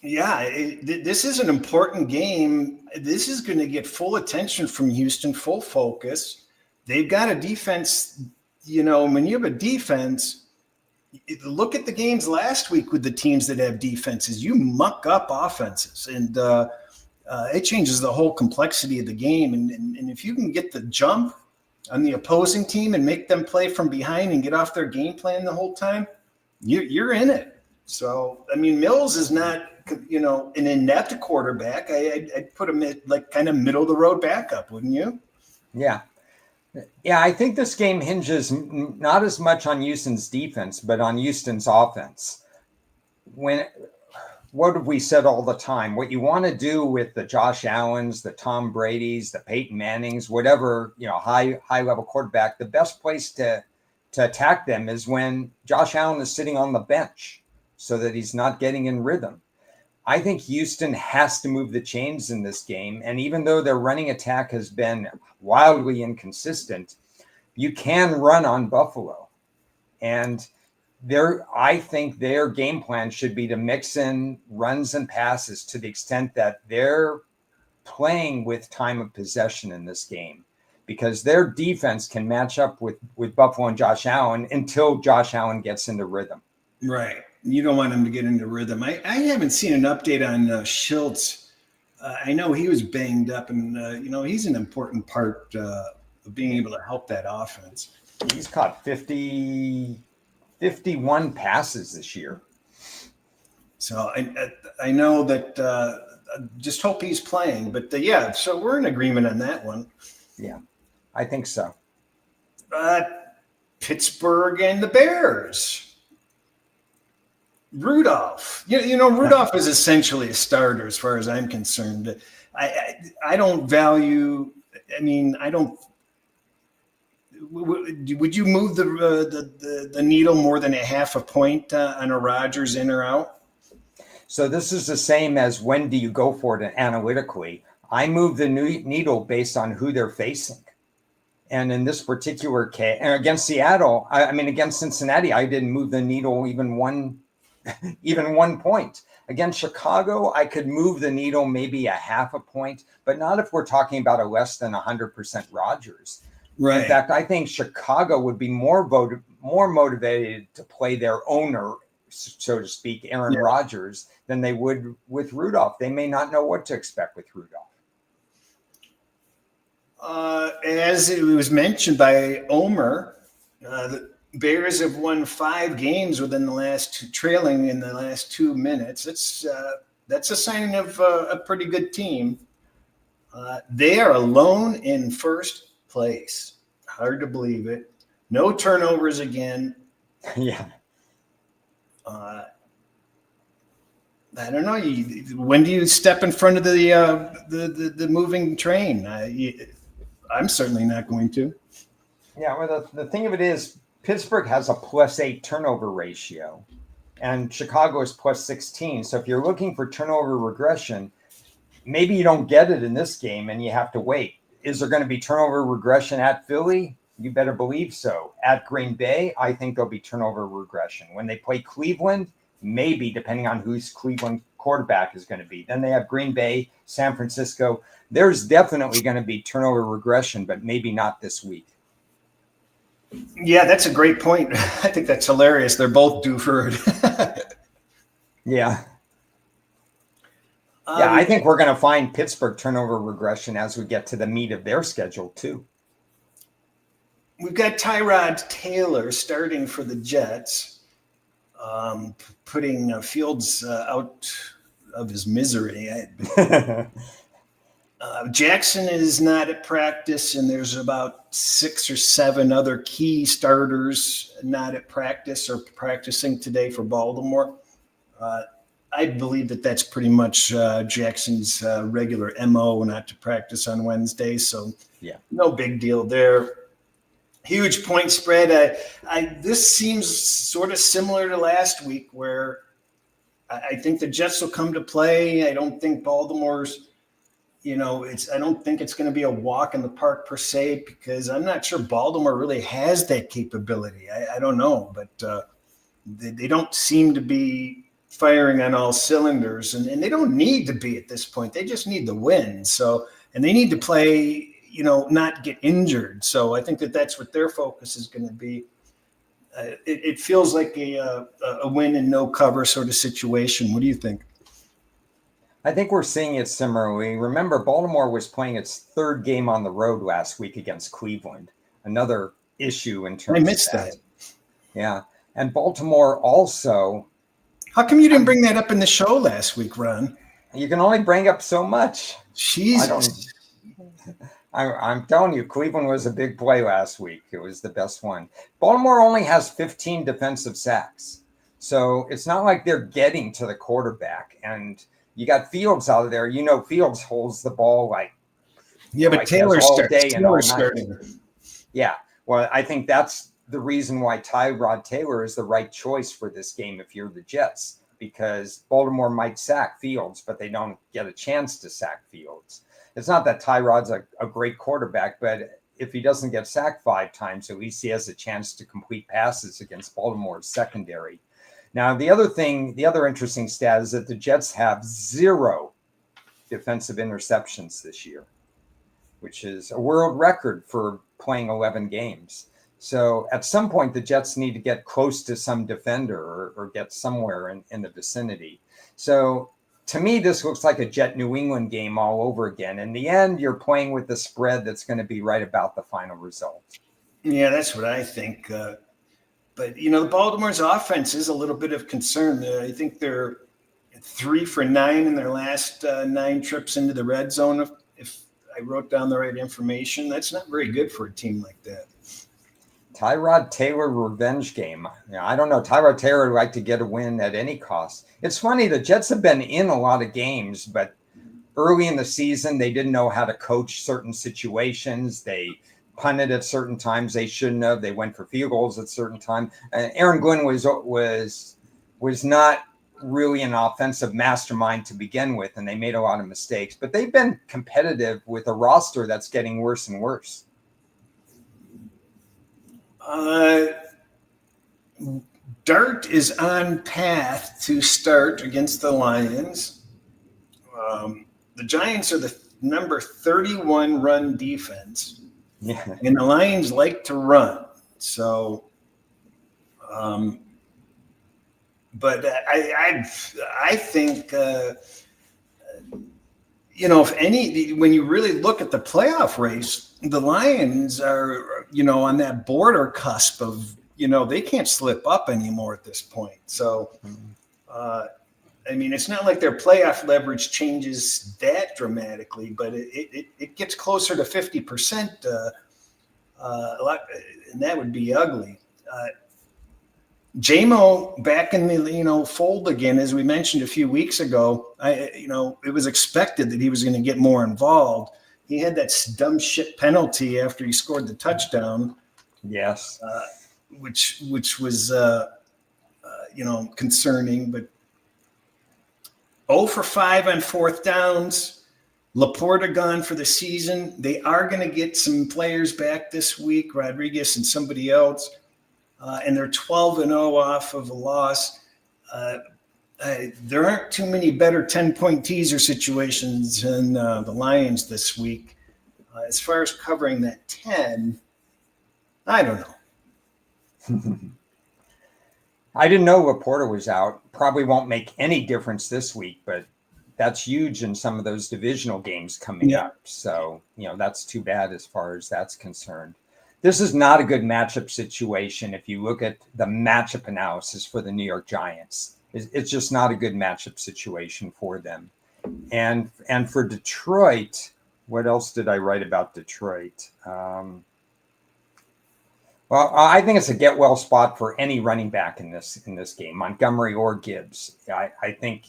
Yeah, this is an important game. This is going to get full attention from Houston, full focus. They've got a defense. When you have a defense, look at the games last week with the teams that have defenses. You muck up offenses, and it changes the whole complexity of the game. And if you can get the jump on the opposing team and make them play from behind and get off their game plan the whole time, you're in it. So, Mills is not, an inept quarterback. I'd put him at like kind of middle of the road backup, wouldn't you? Yeah. Yeah, I think this game hinges not as much on Houston's defense, but on Houston's offense. What have we said all the time? What you want to do with the Josh Allens, the Tom Bradys, the Peyton Mannings, whatever, high level quarterback, the best place to attack them is when Josh Allen is sitting on the bench so that he's not getting in rhythm. I think Houston has to move the chains in this game. And even though their running attack has been wildly inconsistent, you can run on Buffalo. And I think their game plan should be to mix in runs and passes to the extent that they're playing with time of possession in this game, because their defense can match up with Buffalo and Josh Allen until Josh Allen gets into rhythm. Right. You don't want him to get into rhythm. I haven't seen an update on Schultz. I know he was banged up, and he's an important part of being able to help that offense. He's caught 51 passes this year. So I know that. Just hope he's playing, but so we're in agreement on that one. Yeah, I think so. Pittsburgh and the Bears. Rudolph. Rudolph is essentially a starter as far as I'm concerned. I don't value. I don't. Would you move the needle more than a half a point on a Rodgers in or out? So this is the same as when do you go for it analytically. I move the needle based on who they're facing. And in this particular case, against Seattle, against Cincinnati, I didn't move the needle even one point. Against Chicago, I could move the needle maybe a half a point, but not if we're talking about a less than 100% Rodgers. Right. In fact, I think Chicago would be more motivated to play their owner, so to speak, Aaron Rodgers, than they would with Rudolph. They may not know what to expect with Rudolph. As it was mentioned by Omer, Bears have won 5 games within the trailing in the last 2 minutes. That's a sign of a pretty good team. They are alone in first place. Hard to believe it. No turnovers again. Yeah. I don't know. When do you step in front of the moving train? I'm certainly not going to. Yeah. Well, the thing of it is, Pittsburgh has a +8 turnover ratio, and Chicago is +16. So if you're looking for turnover regression, maybe you don't get it in this game, and you have to wait. Is there going to be turnover regression at Philly? You better believe so. At Green Bay, I think there'll be turnover regression. When they play Cleveland, maybe, depending on whose Cleveland quarterback is going to be. Then they have Green Bay, San Francisco. There's definitely going to be turnover regression, but maybe not this week. Yeah, that's a great point. I think that's hilarious. They're both due for it. Yeah. Yeah, I think we're going to find Pittsburgh turnover regression as we get to the meat of their schedule, too. We've got Tyrod Taylor starting for the Jets, putting Fields out of his misery. Jackson is not at practice, and there's about 6 or 7 other key starters not at practice or practicing today for Baltimore. I believe that's pretty much Jackson's regular MO, not to practice on Wednesday. So yeah, no big deal there. Huge point spread. This seems sort of similar to last week, where I think the Jets will come to play. I don't think Baltimore's, I don't think it's going to be a walk in the park per se, because I'm not sure Baltimore really has that capability. I don't know, but they don't seem to be firing on all cylinders, and they don't need to be at this point. They just need the win. So, and they need to play, not get injured. So I think that's what their focus is going to be. It feels like a win and no cover sort of situation. What do you think? I think we're seeing it similarly. Remember, Baltimore was playing its 3rd game on the road last week against Cleveland. Another issue in terms of missed that. Yeah. And Baltimore also. How come you didn't bring that up in the show last week, Ron? You can only bring up so much. Jesus. I'm telling you, Cleveland was a big play last week. It was the best one. Baltimore only has 15 defensive sacks. So it's not like they're getting to the quarterback. And you got Fields out of there. Fields holds the ball but Taylor's starting. Yeah. Well, I think that's the reason why Tyrod Taylor is the right choice for this game if you're the Jets, because Baltimore might sack Fields, but they don't get a chance to sack Fields. It's not that Tyrod's a great quarterback, but if he doesn't get sacked 5 times, at least he has a chance to complete passes against Baltimore's secondary. Now, the other interesting stat is that the Jets have 0 defensive interceptions this year, which is a world record for playing 11 games. So at some point, the Jets need to get close to some defender or get somewhere in the vicinity. So to me, this looks like a Jet New England game all over again. In the end, you're playing with the spread that's going to be right about the final result. Yeah, that's what I think. But, the Baltimore's offense is a little bit of concern. I think they're 3 for 9 in their last 9 trips into the red zone. If I wrote down the right information, that's not very good for a team like that. Tyrod Taylor revenge game. I don't know. Tyrod Taylor would like to get a win at any cost. It's funny. The Jets have been in a lot of games, but early in the season, they didn't know how to coach certain situations. They punted at certain times they shouldn't have. They went for field goals at certain times. Aaron Glenn was not really an offensive mastermind to begin with, and they made a lot of mistakes. But they've been competitive with a roster that's getting worse and worse. Dart is on path to start against the Lions. The Giants are the number 31 run defense. Yeah. And the Lions like to run. So, but I think, when you really look at the playoff race, the Lions are, on that border cusp of they can't slip up anymore at this point. So, I mean, it's not like their playoff leverage changes that dramatically, but it gets closer to 50%. A lot, and that would be ugly. JMO back in the fold again, as we mentioned a few weeks ago. It was expected that he was going to get more involved. He had that dumb shit penalty after he scored the touchdown. Yes, which was concerning. But 0 for 5 on fourth downs. Laporta gone for the season. They are going to get some players back this week, Rodriguez and somebody else. And they're 12-0 off of a loss. There aren't too many better 10-point teaser situations than the Lions this week. As far as covering that 10, I don't know. I didn't know Laporta was out. Probably won't make any difference this week, but that's huge in some of those divisional games coming up. So, that's too bad as far as that's concerned. This is not a good matchup situation if you look at the matchup analysis for the New York Giants. It's just not a good matchup situation for them. And for Detroit, what else did I write about Detroit? Well, I think it's a get well spot for any running back in this game, Montgomery or Gibbs. I think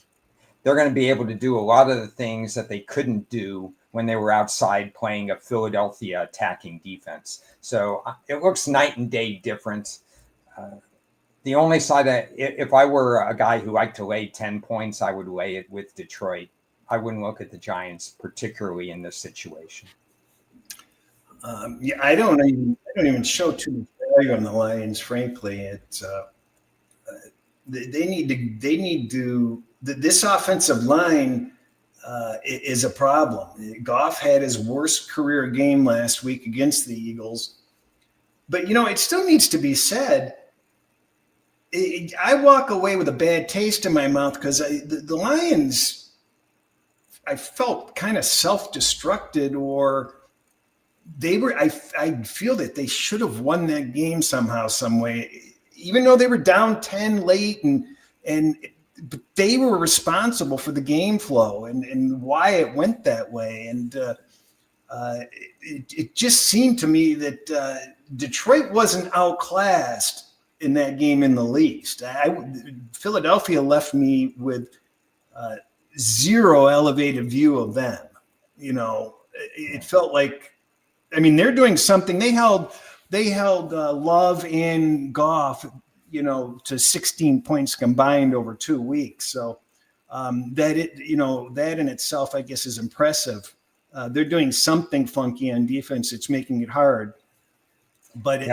they're going to be able to do a lot of the things that they couldn't do when they were outside playing a Philadelphia attacking defense. So it looks night and day different. The only side that if I were a guy who liked to lay 10 points, I would lay it with Detroit. I wouldn't look at the Giants, particularly in this situation. I don't even show too much value on the Lions, frankly. It's they need to this offensive line is a problem. Goff had his worst career game last week against the Eagles, but it still needs to be said. I walk away with a bad taste in my mouth because the Lions, I felt kind of self-destructed, or they were. I feel that they should have won that game somehow, some way, even though they were down 10 late, but they were responsible for the game flow and why it went that way. And it just seemed to me that Detroit wasn't outclassed in that game in the least. Philadelphia left me with zero elevated view of them. It felt like, they're doing something. They held Love and Goff, to 16 points combined over 2 weeks. So that in itself, I guess, is impressive. They're doing something funky on defense. It's making it hard. But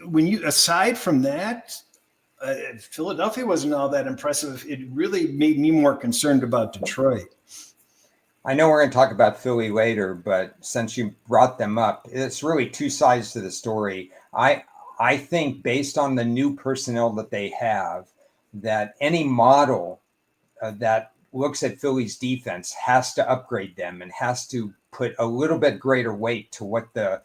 when aside from that, Philadelphia wasn't all that impressive. It really made me more concerned about Detroit. I know we're going to talk about Philly later, but since you brought them up, it's really two sides to the story. I think based on the new personnel that they have, that any model that looks at Philly's defense has to upgrade them and has to put a little bit greater weight to what the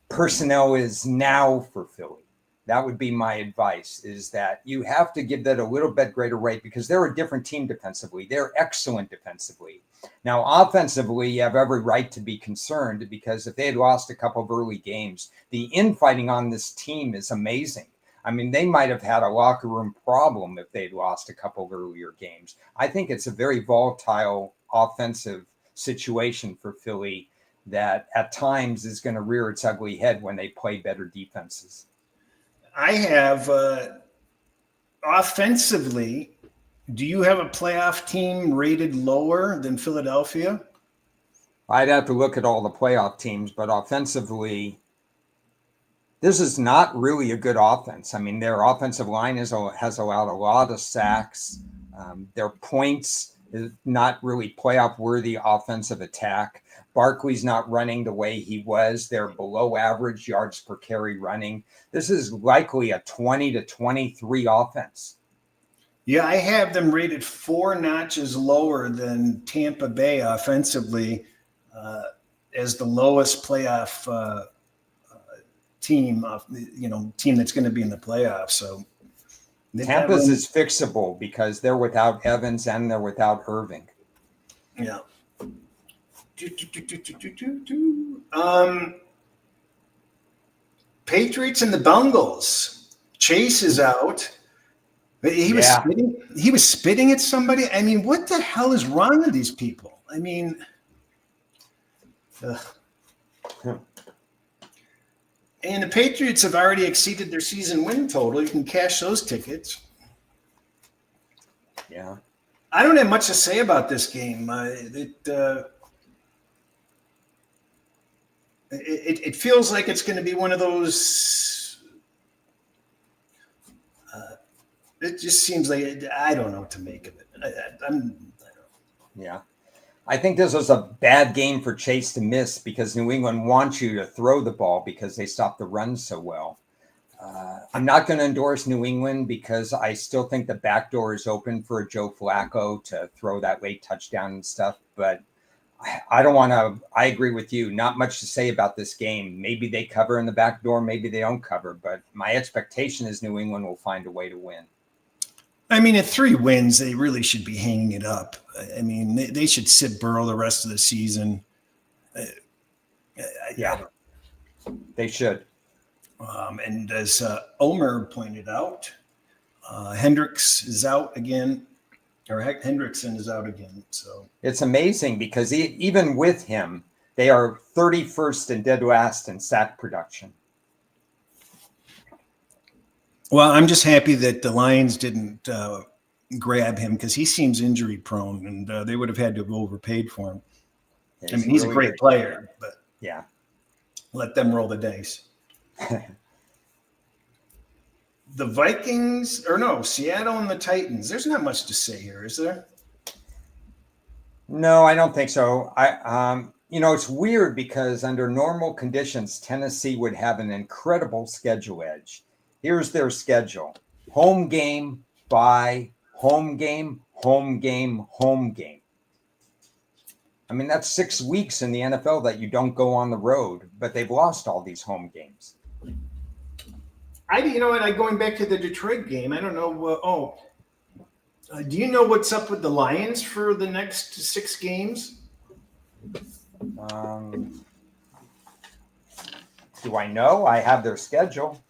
personnel is now for Philly. That would be my advice, is that you have to give that a little bit greater weight because they're a different team defensively. They're excellent defensively. Now, offensively, you have every right to be concerned because if they had lost a couple of early games, the infighting on this team is amazing. They might have had a locker room problem if they'd lost a couple of earlier games. I think it's a very volatile offensive situation for Philly that at times is going to rear its ugly head when they play better defenses. I have offensively, do you have a playoff team rated lower than Philadelphia? I'd have to look at all the playoff teams, but offensively, this is not really a good offense. Their offensive line has allowed a lot of sacks. Their points is not really playoff worthy offensive attack. Barkley's not running the way he was. They're below average yards per carry running. This is likely a 20 to 23 offense. Yeah, I have them rated 4 notches lower than Tampa Bay offensively as the lowest playoff team, team that's going to be in the playoffs. So Tampa's is fixable because they're without Evans and they're without Irving. Yeah. Patriots and the Bengals. Chase is out. He was spitting at somebody. I mean, what the hell is wrong with these people? I mean, and the Patriots have already exceeded their season win total. You can cash those tickets. Yeah. I don't have much to say about this game. It feels like it's going to be one of those. It just seems like I don't know what to make of it. Yeah. I think this was a bad game for Chase to miss because New England wants you to throw the ball because they stopped the run so well. I'm not going to endorse New England because I still think the back door is open for Joe Flacco to throw that late touchdown and stuff. But I don't want to. I agree with you. Not much to say about this game. Maybe they cover in the back door. Maybe they don't cover. But my expectation is New England will find a way to win. I mean, at 3 wins, they really should be hanging it up. I mean, they should sit Burrow the rest of the season. They should. And as Omer pointed out, Hendricks is out again, or Hendrickson is out again. So it's amazing because even with him, they are 31st and dead last in sack production. Well, I'm just happy that the Lions didn't grab him because he seems injury prone, and they would have had to have overpaid for him. I mean, he's a great player, but yeah, let them roll the dice. The Vikings, Seattle and the Titans. There's not much to say here, is there? No, I don't think so. It's weird because under normal conditions, Tennessee would have an incredible schedule edge. Here's their schedule: home game, bye, home game, home game, home game. I mean, that's 6 weeks in the NFL that you don't go on the road, but they've lost all these home games. Going back to the Detroit game, I don't know. Do you know what's up with the Lions for the next 6 games? Do I know? I have their schedule.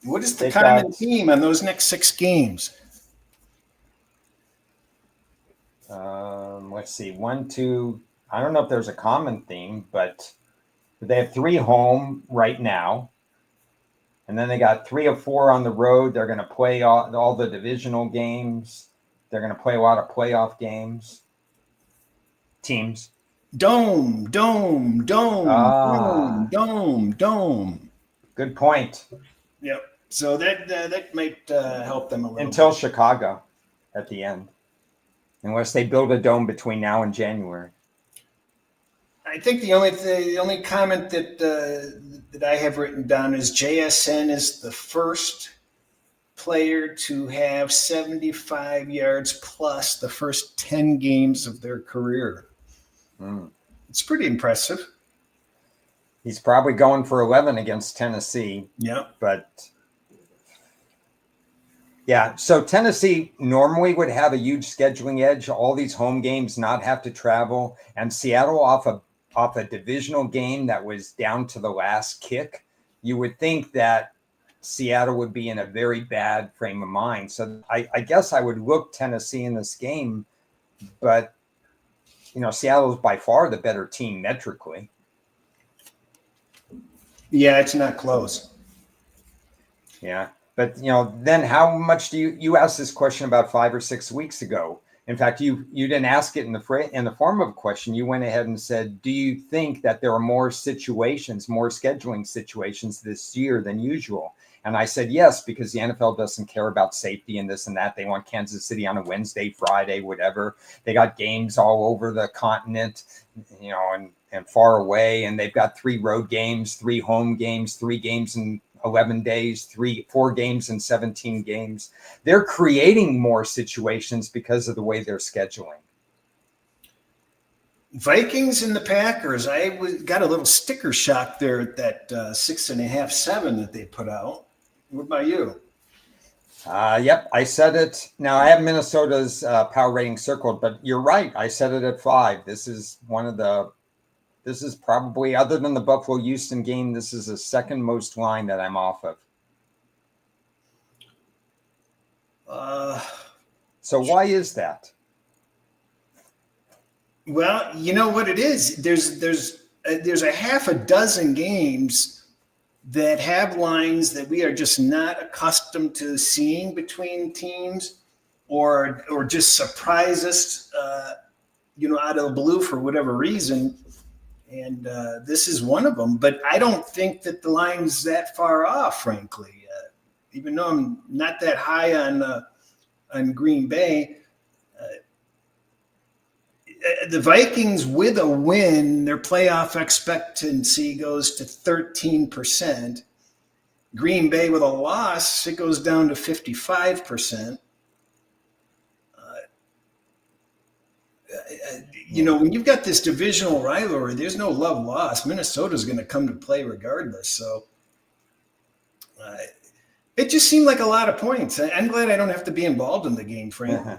What is the common theme on those next 6 games? Let's see. 1, 2. I don't know if there's a common theme, but they have 3 home right now. And then they got 3 or 4 on the road. They're going to play all the divisional games. They're going to play a lot of playoff teams. Dome. Good point. Yep. So that might help them a little until bit. Chicago at the end, unless they build a dome between now and January. I think the only comment that I have written down is JSN is the first player to have 75 yards plus the first 10 games of their career. It's pretty impressive. He's probably going for 11 against Tennessee. Yeah. But yeah, so Tennessee normally would have a huge scheduling edge. All these home games not have to travel, and Seattle off a divisional game that was down to the last kick. You would think that Seattle would be in a very bad frame of mind. So I guess I would look Tennessee in this game, but Seattle is by far the better team metrically. Yeah, it's not close. Yeah. But, then how much do you asked this question about 5 or 6 weeks ago? In fact, you didn't ask it in the form of a question. You went ahead and said, do you think that there are more scheduling situations this year than usual? And I said, yes, because the NFL doesn't care about safety and this and that. They want Kansas City on a Wednesday, Friday, whatever. They got games all over the continent, and far away. And they've got 3 road games, 3 home games, 3 games in 11 days, 4 games in 17 games. They're creating more situations because of the way they're scheduling. Vikings and the Packers. Got a little sticker shock there at that 6.5, 7 that they put out. What about you? Yep, I said it. Now I have Minnesota's power rating circled, but you're right. I said it at 5. This is probably, other than the Buffalo Houston game, this is the second most line that I'm off of. So why is that? Well, you know what it is. There's a half a dozen games that have lines that we are just not accustomed to seeing between teams, or just surprise us, out of the blue for whatever reason. And this is one of them. But I don't think that the line's that far off, frankly. Even though I'm not that high on Green Bay. The Vikings with a win, their playoff expectancy goes to 13%. Green Bay with a loss, it goes down to 55%. When you've got this divisional rivalry, there's no love lost. Minnesota's going to come to play regardless. So it just seemed like a lot of points. I'm glad I don't have to be involved in the game, frankly.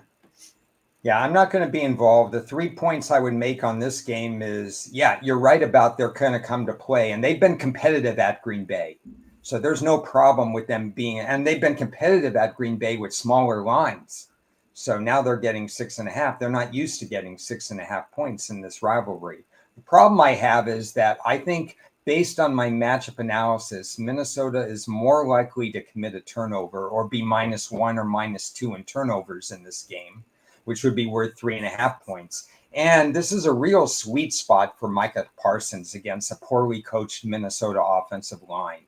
Yeah, I'm not going to be involved. The 3 points I would make on this game is, you're right about they're going to come to play. And they've been competitive at Green Bay. So there's no problem with them being, and they've been competitive at Green Bay with smaller lines. So now they're getting 6.5. They're not used to getting 6.5 points in this rivalry. The problem I have is that I think, based on my matchup analysis, Minnesota is more likely to commit a turnover or be -1 or -2 in turnovers in this game, which would be worth 3.5 points. And this is a real sweet spot for Micah Parsons against a poorly coached Minnesota offensive line.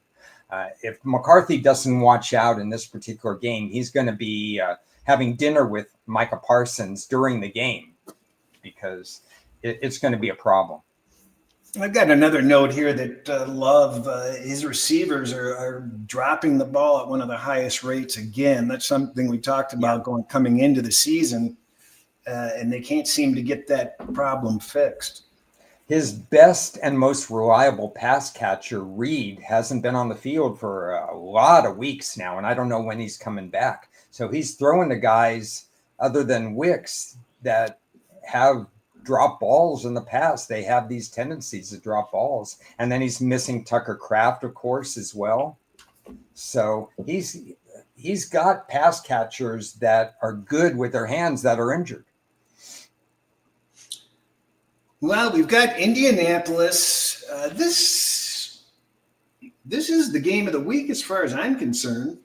If McCarthy doesn't watch out in this particular game, he's going to be having dinner with Micah Parsons during the game, because it's going to be a problem. I've got another note here that Love, his receivers are dropping the ball at one of the highest rates again. That's something we talked about coming into the season, and they can't seem to get that problem fixed. His best and most reliable pass catcher, Reed, hasn't been on the field for a lot of weeks now, and I don't know when he's coming back. So he's throwing to guys other than Wicks that have drop balls in the past. They have these tendencies to drop balls. And then he's missing Tucker Kraft, of course, as well. So he's got pass catchers that are good with their hands that are injured. Well, we've got Indianapolis. This is the game of the week as far as I'm concerned.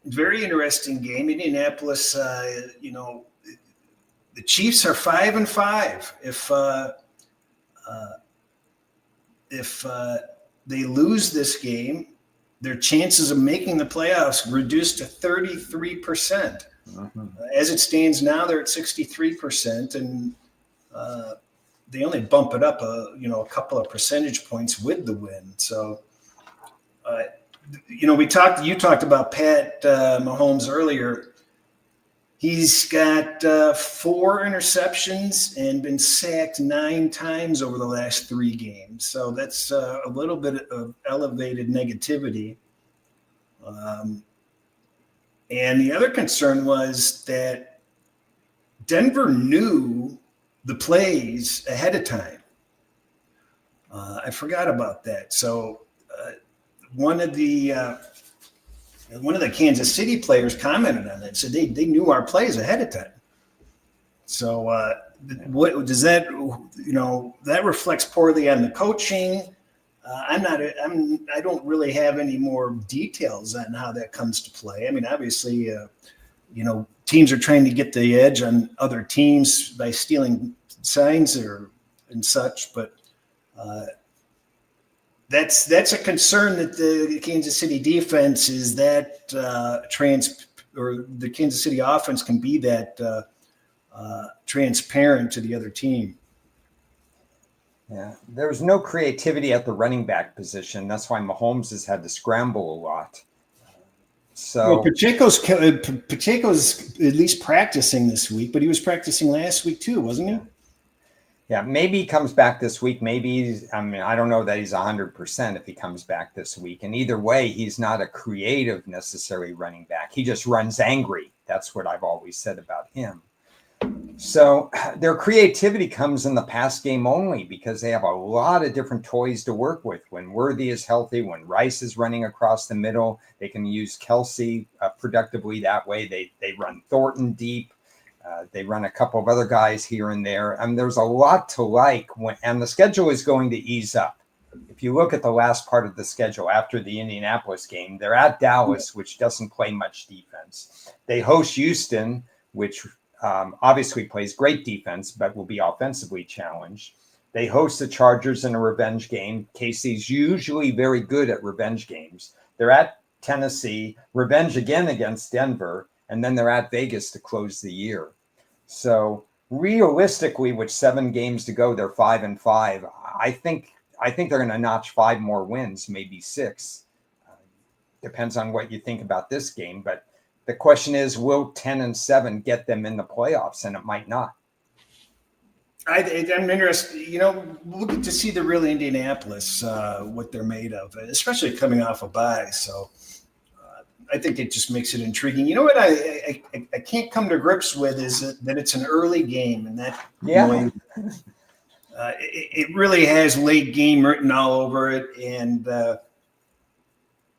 Very interesting game. Indianapolis, the Chiefs are 5-5. If they lose this game, their chances of making the playoffs reduced to 33%. Mm-hmm. As it stands now, they're at 63%, and they only bump it up a couple of percentage points with the win. So, you talked about Pat Mahomes earlier. He's got 4 interceptions and been sacked 9 times over the last 3 games. So that's a little bit of elevated negativity. And the other concern was that Denver knew the plays ahead of time. I forgot about that. So one of the Kansas City players commented on it, said they knew our plays ahead of time. So what does that, that reflects poorly on the coaching. I don't really have any more details on how that comes to play. I mean, obviously, teams are trying to get the edge on other teams by stealing signs and such, but that's a concern that the Kansas City defense is that or the Kansas City offense can be that transparent to the other team. Yeah, there was no creativity at the running back position. That's why Mahomes has had to scramble a lot. So Pacheco's at least practicing this week, but he was practicing last week too, wasn't he? Yeah, maybe he comes back this week. Maybe I don't know that he's 100% if he comes back this week. And either way, he's not a creative necessary running back. He just runs angry. That's what I've always said about him. So their creativity comes in the pass game only because they have a lot of different toys to work with. When Worthy is healthy, when Rice is running across the middle, they can use Kelsey productively that way. They run Thornton deep. They run a couple of other guys here and there. And there's a lot to like. And the schedule is going to ease up. If you look at the last part of the schedule after the Indianapolis game, they're at Dallas, which doesn't play much defense. They host Houston, which obviously plays great defense, but will be offensively challenged. They host the Chargers in a revenge game. KC's usually very good at revenge games. They're at Tennessee, revenge again against Denver, and then they're at Vegas to close the year. So realistically, with 7 games to go, they're 5-5. I think they're going to notch 5 more wins, maybe 6. Depends on what you think about this game, but the question is, will 10-7 get them in the playoffs? And it might not. I'm interested. We'll get to see the real Indianapolis, what they're made of, especially coming off a bye. So I think it just makes it intriguing. You know what I can't come to grips with is that it's an early game, and that it really has late game written all over it, and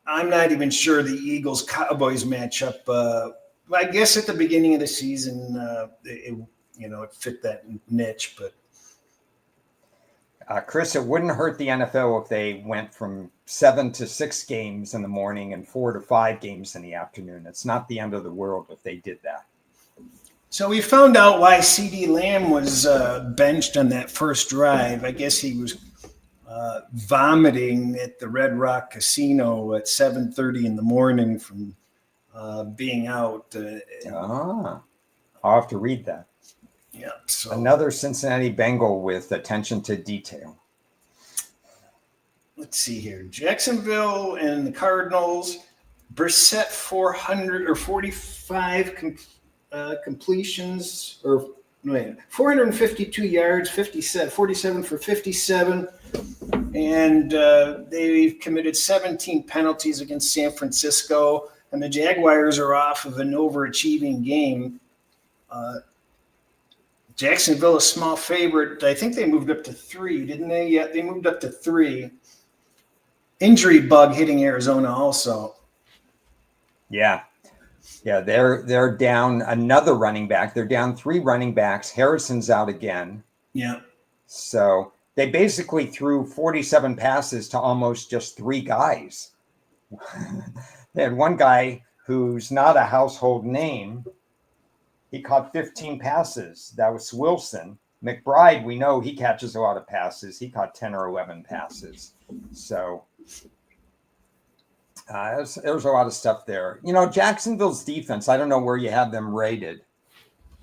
I'm not even sure the Eagles-Cowboys matchup. I guess at the beginning of the season, it fit that niche. But Cris, it wouldn't hurt the NFL if they went from 7 to 6 games in the morning and 4 to 5 games in the afternoon. It's not the end of the world if they did that. So we found out why CeeDee Lamb was benched on that first drive. I guess he was vomiting at the Red Rock Casino at 7:30 in the morning from being out. I'll have to read that. Yeah. So another Cincinnati Bengal with attention to detail. Let's see here. Jacksonville and the Cardinals. Brissett 445 completions, or 452 yards, 47 for 57. And they've committed 17 penalties against San Francisco. And the Jaguars are off of an overachieving game. Jacksonville, a small favorite. I think they moved up to 3, didn't they? Yeah, they moved up to 3. Injury bug hitting Arizona also. Yeah, they're down another running back. They're down 3 running backs. Harrison's out again. Yeah. So they basically threw 47 passes to almost just 3 guys. They had one guy who's not a household name. He caught 15 passes. That was Wilson. McBride, we know he catches a lot of passes. He caught 10 or 11 passes. So there's a lot of stuff there. Jacksonville's defense, I don't know where you have them rated,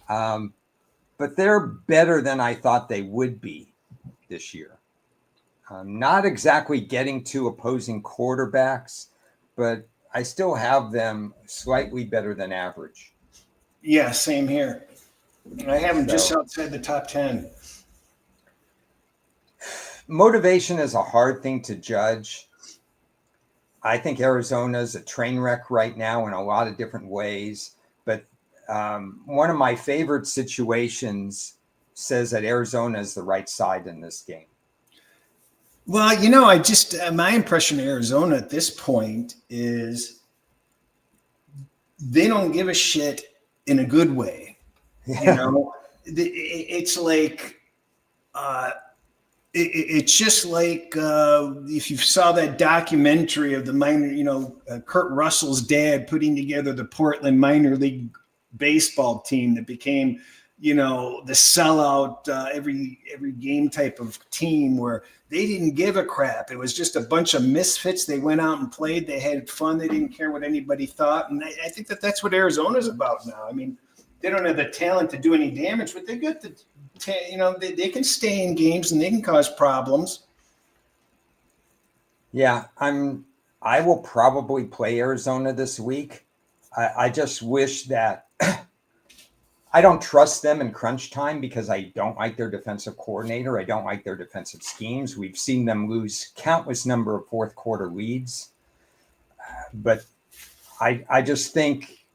but they're better than I thought they would be this year. Not exactly getting to opposing quarterbacks, but I still have them slightly better than average. Yeah, same here. I have them just outside the top 10. Motivation is a hard thing to judge. I think Arizona is a train wreck right now in a lot of different ways. But one of my favorite situations says that Arizona is the right side in this game. Well, my impression of Arizona at this point is they don't give a shit in a good way. Yeah. It's like it's just like if you saw that documentary of the minor, Kurt Russell's dad putting together the Portland minor league baseball team that became, the sellout every game type of team where they didn't give a crap. It was just a bunch of misfits. They went out and played. They had fun. They didn't care what anybody thought. And I think that's what Arizona's about now. I mean, they don't have the talent to do any damage, but they got they can stay in games and they can cause problems. Yeah, I will probably play Arizona this week. I just wish that I don't trust them in crunch time because I don't like their defensive coordinator. I don't like their defensive schemes. We've seen them lose countless number of fourth quarter leads. But I just think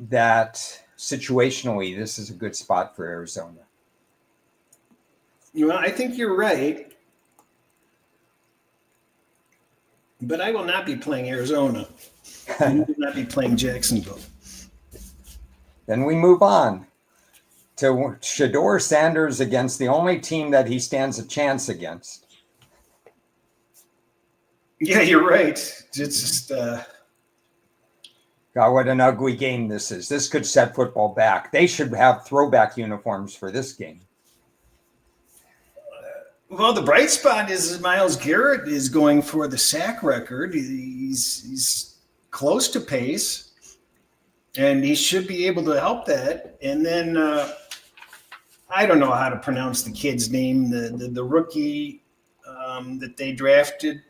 that situationally, this is a good spot for Arizona. Well, I think you're right. But I will not be playing Arizona. I will not be playing Jacksonville. Then we move on to Shedeur Sanders against the only team that he stands a chance against. Yeah, you're right. It's just God, what an ugly game this is. This could set football back. They should have throwback uniforms for this game. well, the bright spot is Myles Garrett is going for the sack record. He's close to pace, and he should be able to help that. And then I don't know how to pronounce the kid's name, the rookie that they drafted.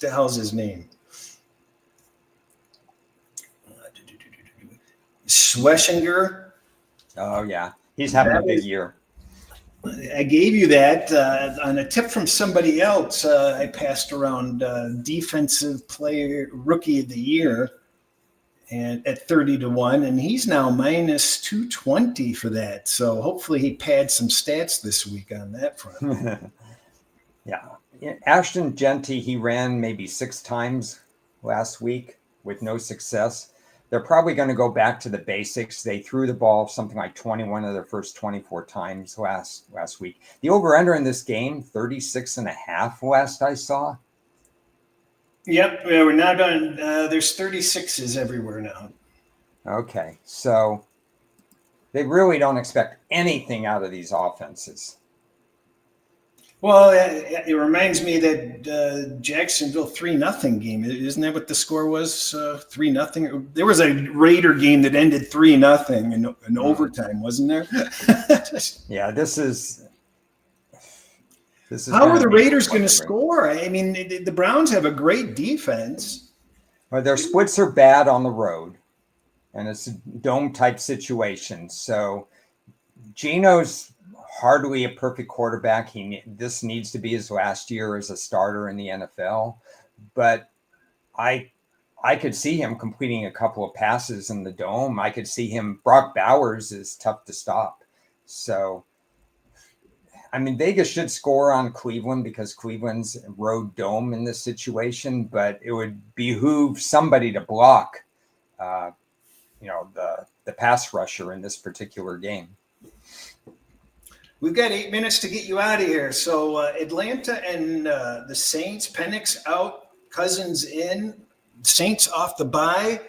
The hell's his name? Schlesinger. Oh, yeah. He's having a big year. I gave you that on a tip from somebody else. I passed around defensive player rookie of the year and at 30-1, and he's now minus 220 for that. So hopefully he pads some stats this week on that front. Yeah. Ashton Genty, he ran maybe 6 times last week with no success. They're probably going to go back to the basics. They threw the ball something like 21 of their first 24 times last week. The over-under in this game, 36.5 last I saw. Yep, we're now done. There's 36s everywhere now. Okay, so they really don't expect anything out of these offenses. Well, it reminds me that Jacksonville 3-0 game. Isn't that what the score was? 3-0. There was a Raider game that ended 3-0 in overtime, wasn't there? Yeah, this is. How are the Raiders going to score? I mean, the Browns have a great defense. Well, their splits are bad on the road, and it's a dome-type situation. So Geno's hardly a perfect quarterback. This needs to be his last year as a starter in the NFL. But I could see him completing a couple of passes in the dome. I could see him. Brock Bowers is tough to stop. So, I mean, Vegas should score on Cleveland because Cleveland's road dome in this situation. But it would behoove somebody to block, the pass rusher in this particular game. We've got 8 minutes to get you out of here. So Atlanta and the Saints, Penix out, Cousins in, Saints off the bye.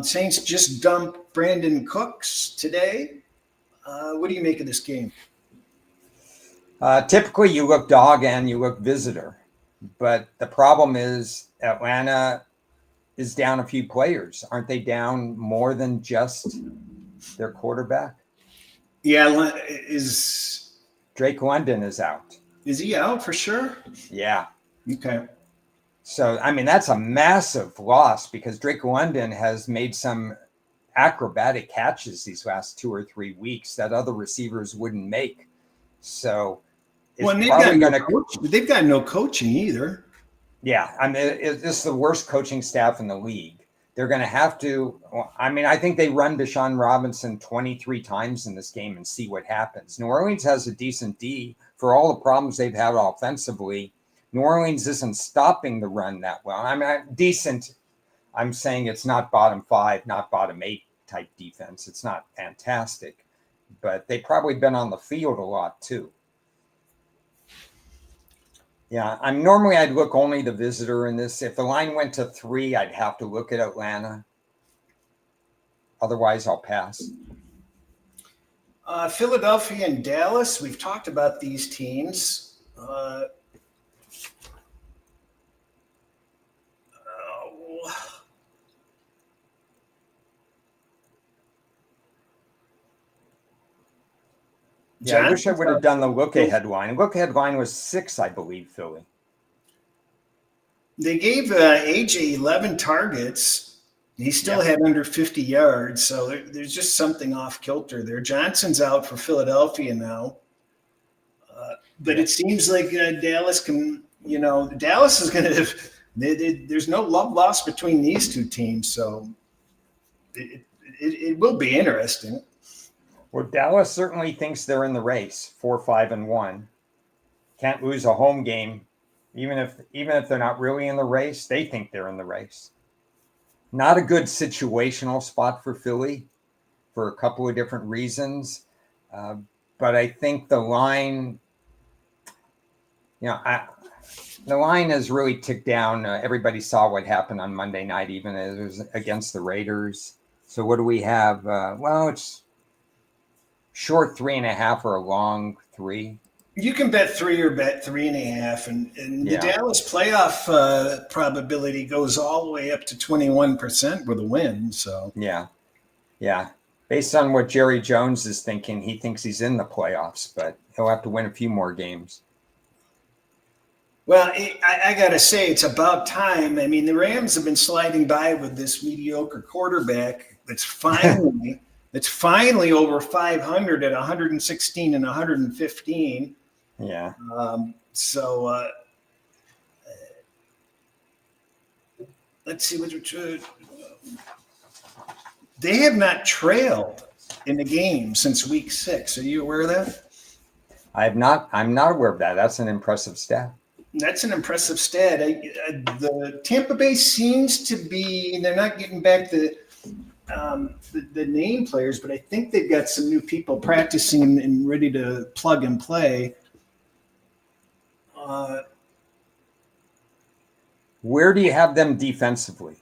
Saints just dumped Brandon Cooks today. What do you make of this game? Typically, you look dog and you look visitor. But the problem is Atlanta is down a few players. Aren't they down more than just their quarterback? Yeah, Drake London is out. Is he out for sure? Yeah. Okay. So, I mean, that's a massive loss because Drake London has made some acrobatic catches these last 2 or 3 weeks that other receivers wouldn't make. So, they've got no coaching either. Yeah. I mean, this is the worst coaching staff in the league. They're going to have to. I mean, I think they run Deshaun Robinson 23 times in this game and see what happens. New Orleans has a decent D for all the problems they've had offensively. New Orleans isn't stopping the run that well. I mean, decent. I'm saying it's not bottom 5, not bottom 8 type defense. It's not fantastic, but they've probably been on the field a lot too. Yeah, normally I'd look only the visitor in this. If the line went to 3, I'd have to look at Atlanta. Otherwise, I'll pass. Philadelphia and Dallas. We've talked about these teams. Yeah, I wish I would have done the look-ahead line. Look-ahead line was 6, I believe, Philly. They gave AJ 11 targets. He still had under 50 yards, so there's just something off kilter there. Johnson's out for Philadelphia now. But it seems like Dallas can, Dallas is going to, there's no love lost between these two teams. So it will be interesting. Well, Dallas certainly thinks they're in the race, 4-5-1. Can't lose a home game. Even if they're not really in the race, they think they're in the race. Not a good situational spot for Philly for a couple of different reasons. But I think the line, the line has really ticked down. Everybody saw what happened on Monday night, even as it was against the Raiders. So what do we have? It's short 3.5 or a long 3. You can bet 3 or bet 3.5, and the Dallas playoff probability goes all the way up to 21% with a win. So yeah. Based on what Jerry Jones is thinking, he thinks he's in the playoffs, but he'll have to win a few more games. Well, I got to say, it's about time. I mean, the Rams have been sliding by with this mediocre quarterback that's finally over 500 at 116 and 115. Yeah. Let's see what they have not trailed in the game since week 6. Are you aware of that? I'm not aware of that. That's an impressive stat. That's an impressive stat. The Tampa Bay seems to be, they're not getting back the name players, but I think they've got some new people practicing and ready to plug and play. Where do you have them defensively?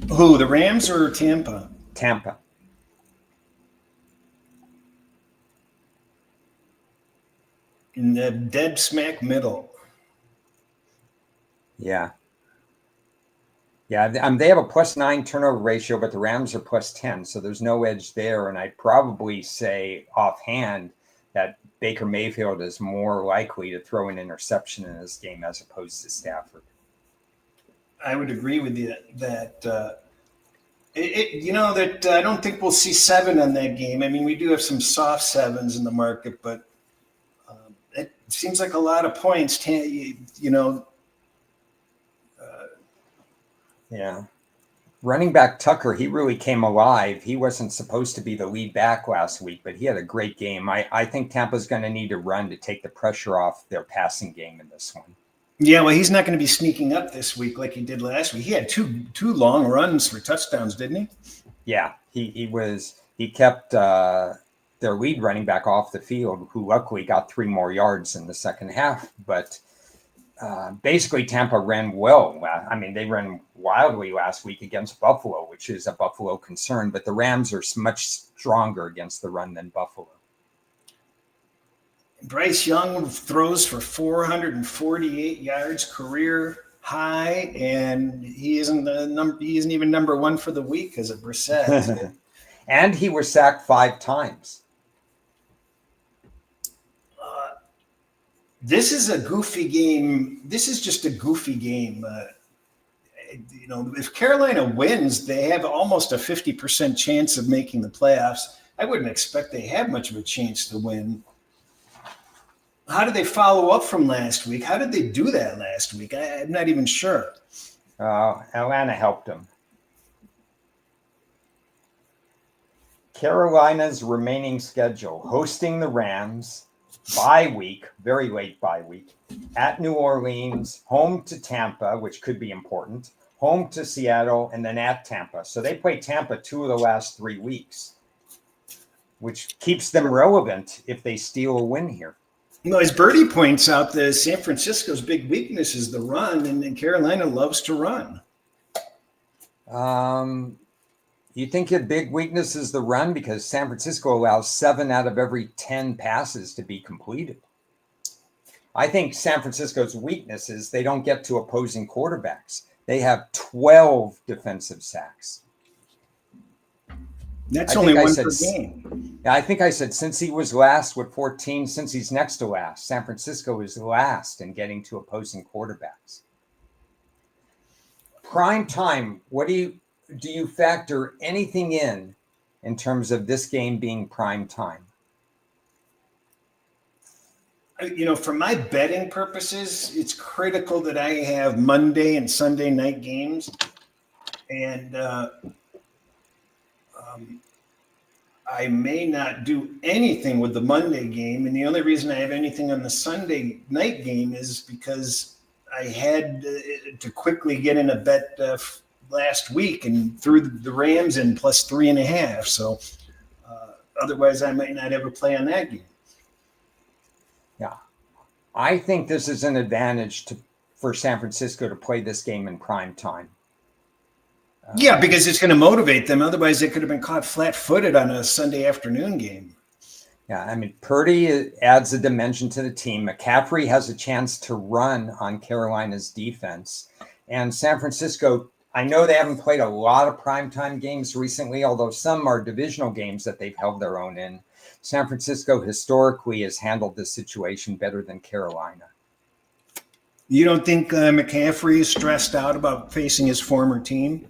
Who, the Rams or Tampa? Tampa. In the dead smack middle. Yeah. They have a +9 turnover ratio, but the Rams are +10, so there's no edge there. And I'd probably say offhand that Baker Mayfield is more likely to throw an interception in this game as opposed to Stafford. I would agree with you that I don't think we'll see 7 on that game. I mean, we do have some soft 7s in the market, but it seems like a lot of points. Yeah. Running back Tucker, he really came alive. He wasn't supposed to be the lead back last week, but he had a great game. I think Tampa's going to need to run to take the pressure off their passing game in this one. Yeah, well, he's not going to be sneaking up this week like he did last week. He had two long runs for touchdowns, didn't he? Yeah, he kept their lead running back off the field, who luckily got 3 more yards in the second half. But basically, Tampa ran well. I mean, they ran wildly last week against Buffalo, which is a Buffalo concern. But the Rams are much stronger against the run than Buffalo. Bryce Young throws for 448 yards, career high, and he isn't even number 1 for the week as a Brissett. And he was sacked 5 times. This is a goofy game. This is just a goofy game. If Carolina wins, they have almost a 50% chance of making the playoffs. I wouldn't expect they have much of a chance to win. How did they follow up from last week? How did they do that last week? I'm not even sure. Atlanta helped them. Carolina's remaining schedule: hosting the Rams, bye week, very late bye week, at New Orleans, home to Tampa, which could be important, home to Seattle, and then at Tampa. So they play Tampa 2 of the last 3 weeks, which keeps them relevant if they steal a win here. As Birdie points out, the San Francisco's big weakness is the run, and Carolina loves to run. You think your big weakness is the run, because San Francisco allows 7 out of every 10 passes to be completed. I think San Francisco's weakness is they don't get to opposing quarterbacks. They have 12 defensive sacks. That's only one per game. I think I said since he was last with 14, since he's next to last, San Francisco is last in getting to opposing quarterbacks. prime time, what do you factor anything in terms of this game being prime time? For my betting purposes, it's critical that I have Monday and Sunday night games. And I may not do anything with the Monday game. And the only reason I have anything on the Sunday night game is because I had to quickly get in a bet last week and threw the Rams in plus 3.5. So otherwise, I might not ever play on that game. Yeah. I think this is an advantage for San Francisco to play this game in prime time. Yeah, because it's going to motivate them. Otherwise, they could have been caught flat-footed on a Sunday afternoon game. Yeah, I mean, Purdy adds a dimension to the team. McCaffrey has a chance to run on Carolina's defense. And San Francisco, I know they haven't played a lot of primetime games recently, although some are divisional games that they've held their own in. San Francisco historically has handled this situation better than Carolina. You don't think McCaffrey is stressed out about facing his former team?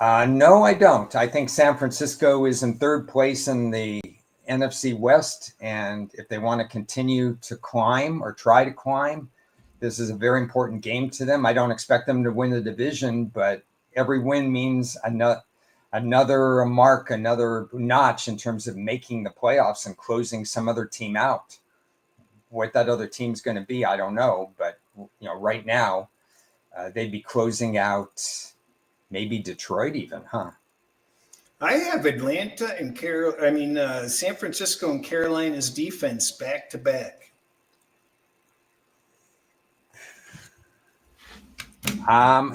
No, I don't. I think San Francisco is in third place in the NFC West. And if they want to continue to climb or try to climb, this is a very important game to them. I don't expect them to win the division, but every win means another mark, another notch in terms of making the playoffs and closing some other team out. What that other team's going to be, I don't know. But right now, they'd be closing out maybe Detroit even, huh? I have Atlanta and San Francisco and Carolina's defense back to back.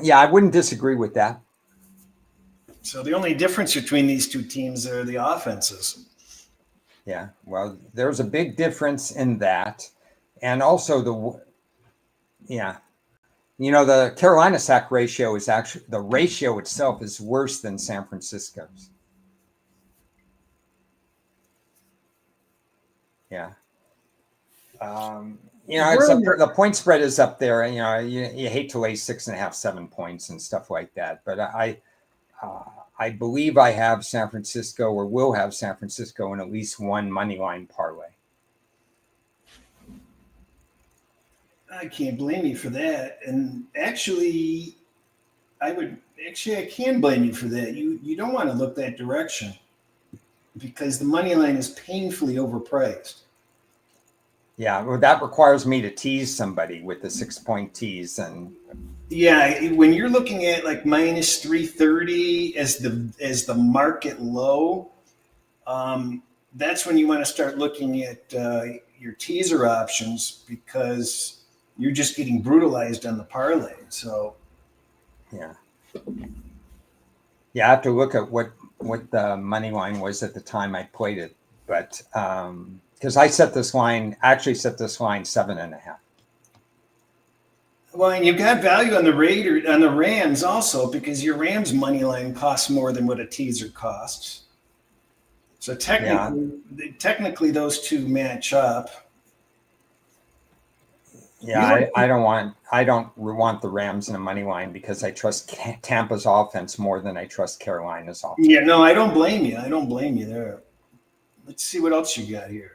Yeah, I wouldn't disagree with that. So the only difference between these two teams are the offenses. Yeah, well, there's a big difference in that. And also the Carolina sack ratio is actually, the ratio itself is worse than San Francisco's. Yeah. The point spread is up there. You hate to lay 6.5, 7 points and stuff like that. But I believe I have San Francisco, or will have San Francisco, in at least one money line parlay. I can't blame you for that. And actually, I can blame you for that. You don't want to look that direction because the money line is painfully overpriced. Yeah, well, that requires me to tease somebody with the 6-point tease. And yeah, when you're looking at like minus 330 as the market low, that's when you want to start looking at your teaser options, because you're just getting brutalized on the parlay. So yeah, I have to look at what the money line was at the time I played it, but because I set this line 7.5. Well, and you've got value on the Rams also, because your Rams money line costs more than what a teaser costs. So technically those two match up. Yeah, I don't want the Rams in a money line because I trust Tampa's offense more than I trust Carolina's offense. Yeah, no, I don't blame you. I don't blame you there. Let's see what else you got here.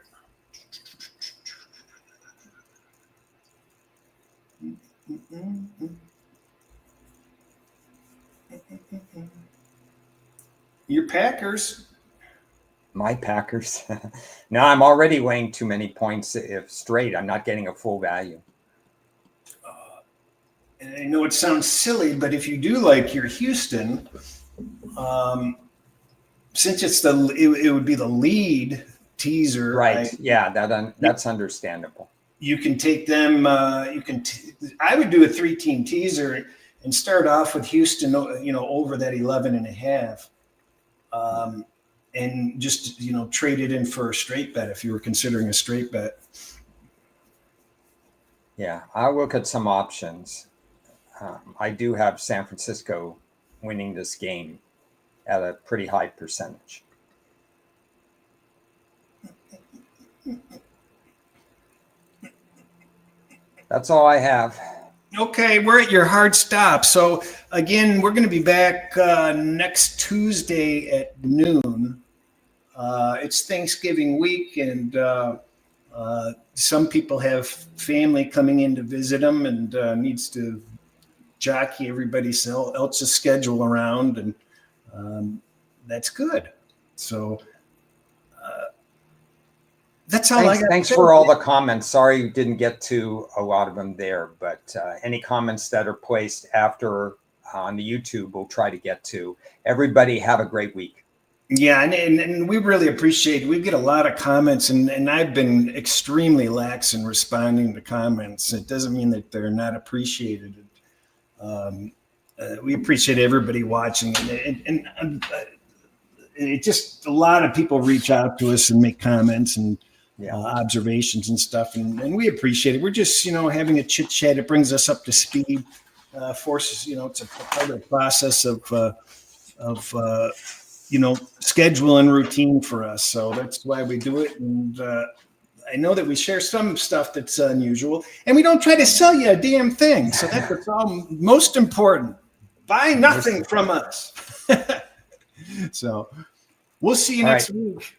Your Packers. My Packers. No, I'm already weighing too many points if straight. I'm not getting a full value. And I know it sounds silly, but if you do like your Houston, since it would be the lead teaser, right? That's understandable. You can take them. I would do a 3-team teaser and start off with Houston, over that 11.5, and just trade it in for a straight bet if you were considering a straight bet. Yeah, I'll look at some options. I do have San Francisco winning this game at a pretty high percentage. That's all I have. Okay, we're at your hard stop. So again, we're going to be back next Tuesday at noon. It's Thanksgiving week, and some people have family coming in to visit them, and needs to jockey everybody else's schedule around, and that's good. So that's all I got. Thanks for all the comments. Sorry we didn't get to a lot of them there, but any comments that are placed after on the YouTube, we'll try to get to. Everybody have a great week. Yeah, and we really appreciate it. We get a lot of comments, and I've been extremely lax in responding to comments. It doesn't mean that they're not appreciated. We appreciate everybody watching, and it just a lot of people reach out to us and make comments and observations and stuff, and we appreciate it. We're just having a chit chat. It brings us up to speed. Forces it's a part of the process of schedule and routine for us. So that's why we do it. And I know that we share some stuff that's unusual, and we don't try to sell you a damn thing. So that's what's all most important. Buy nothing from us. So we'll see you next week.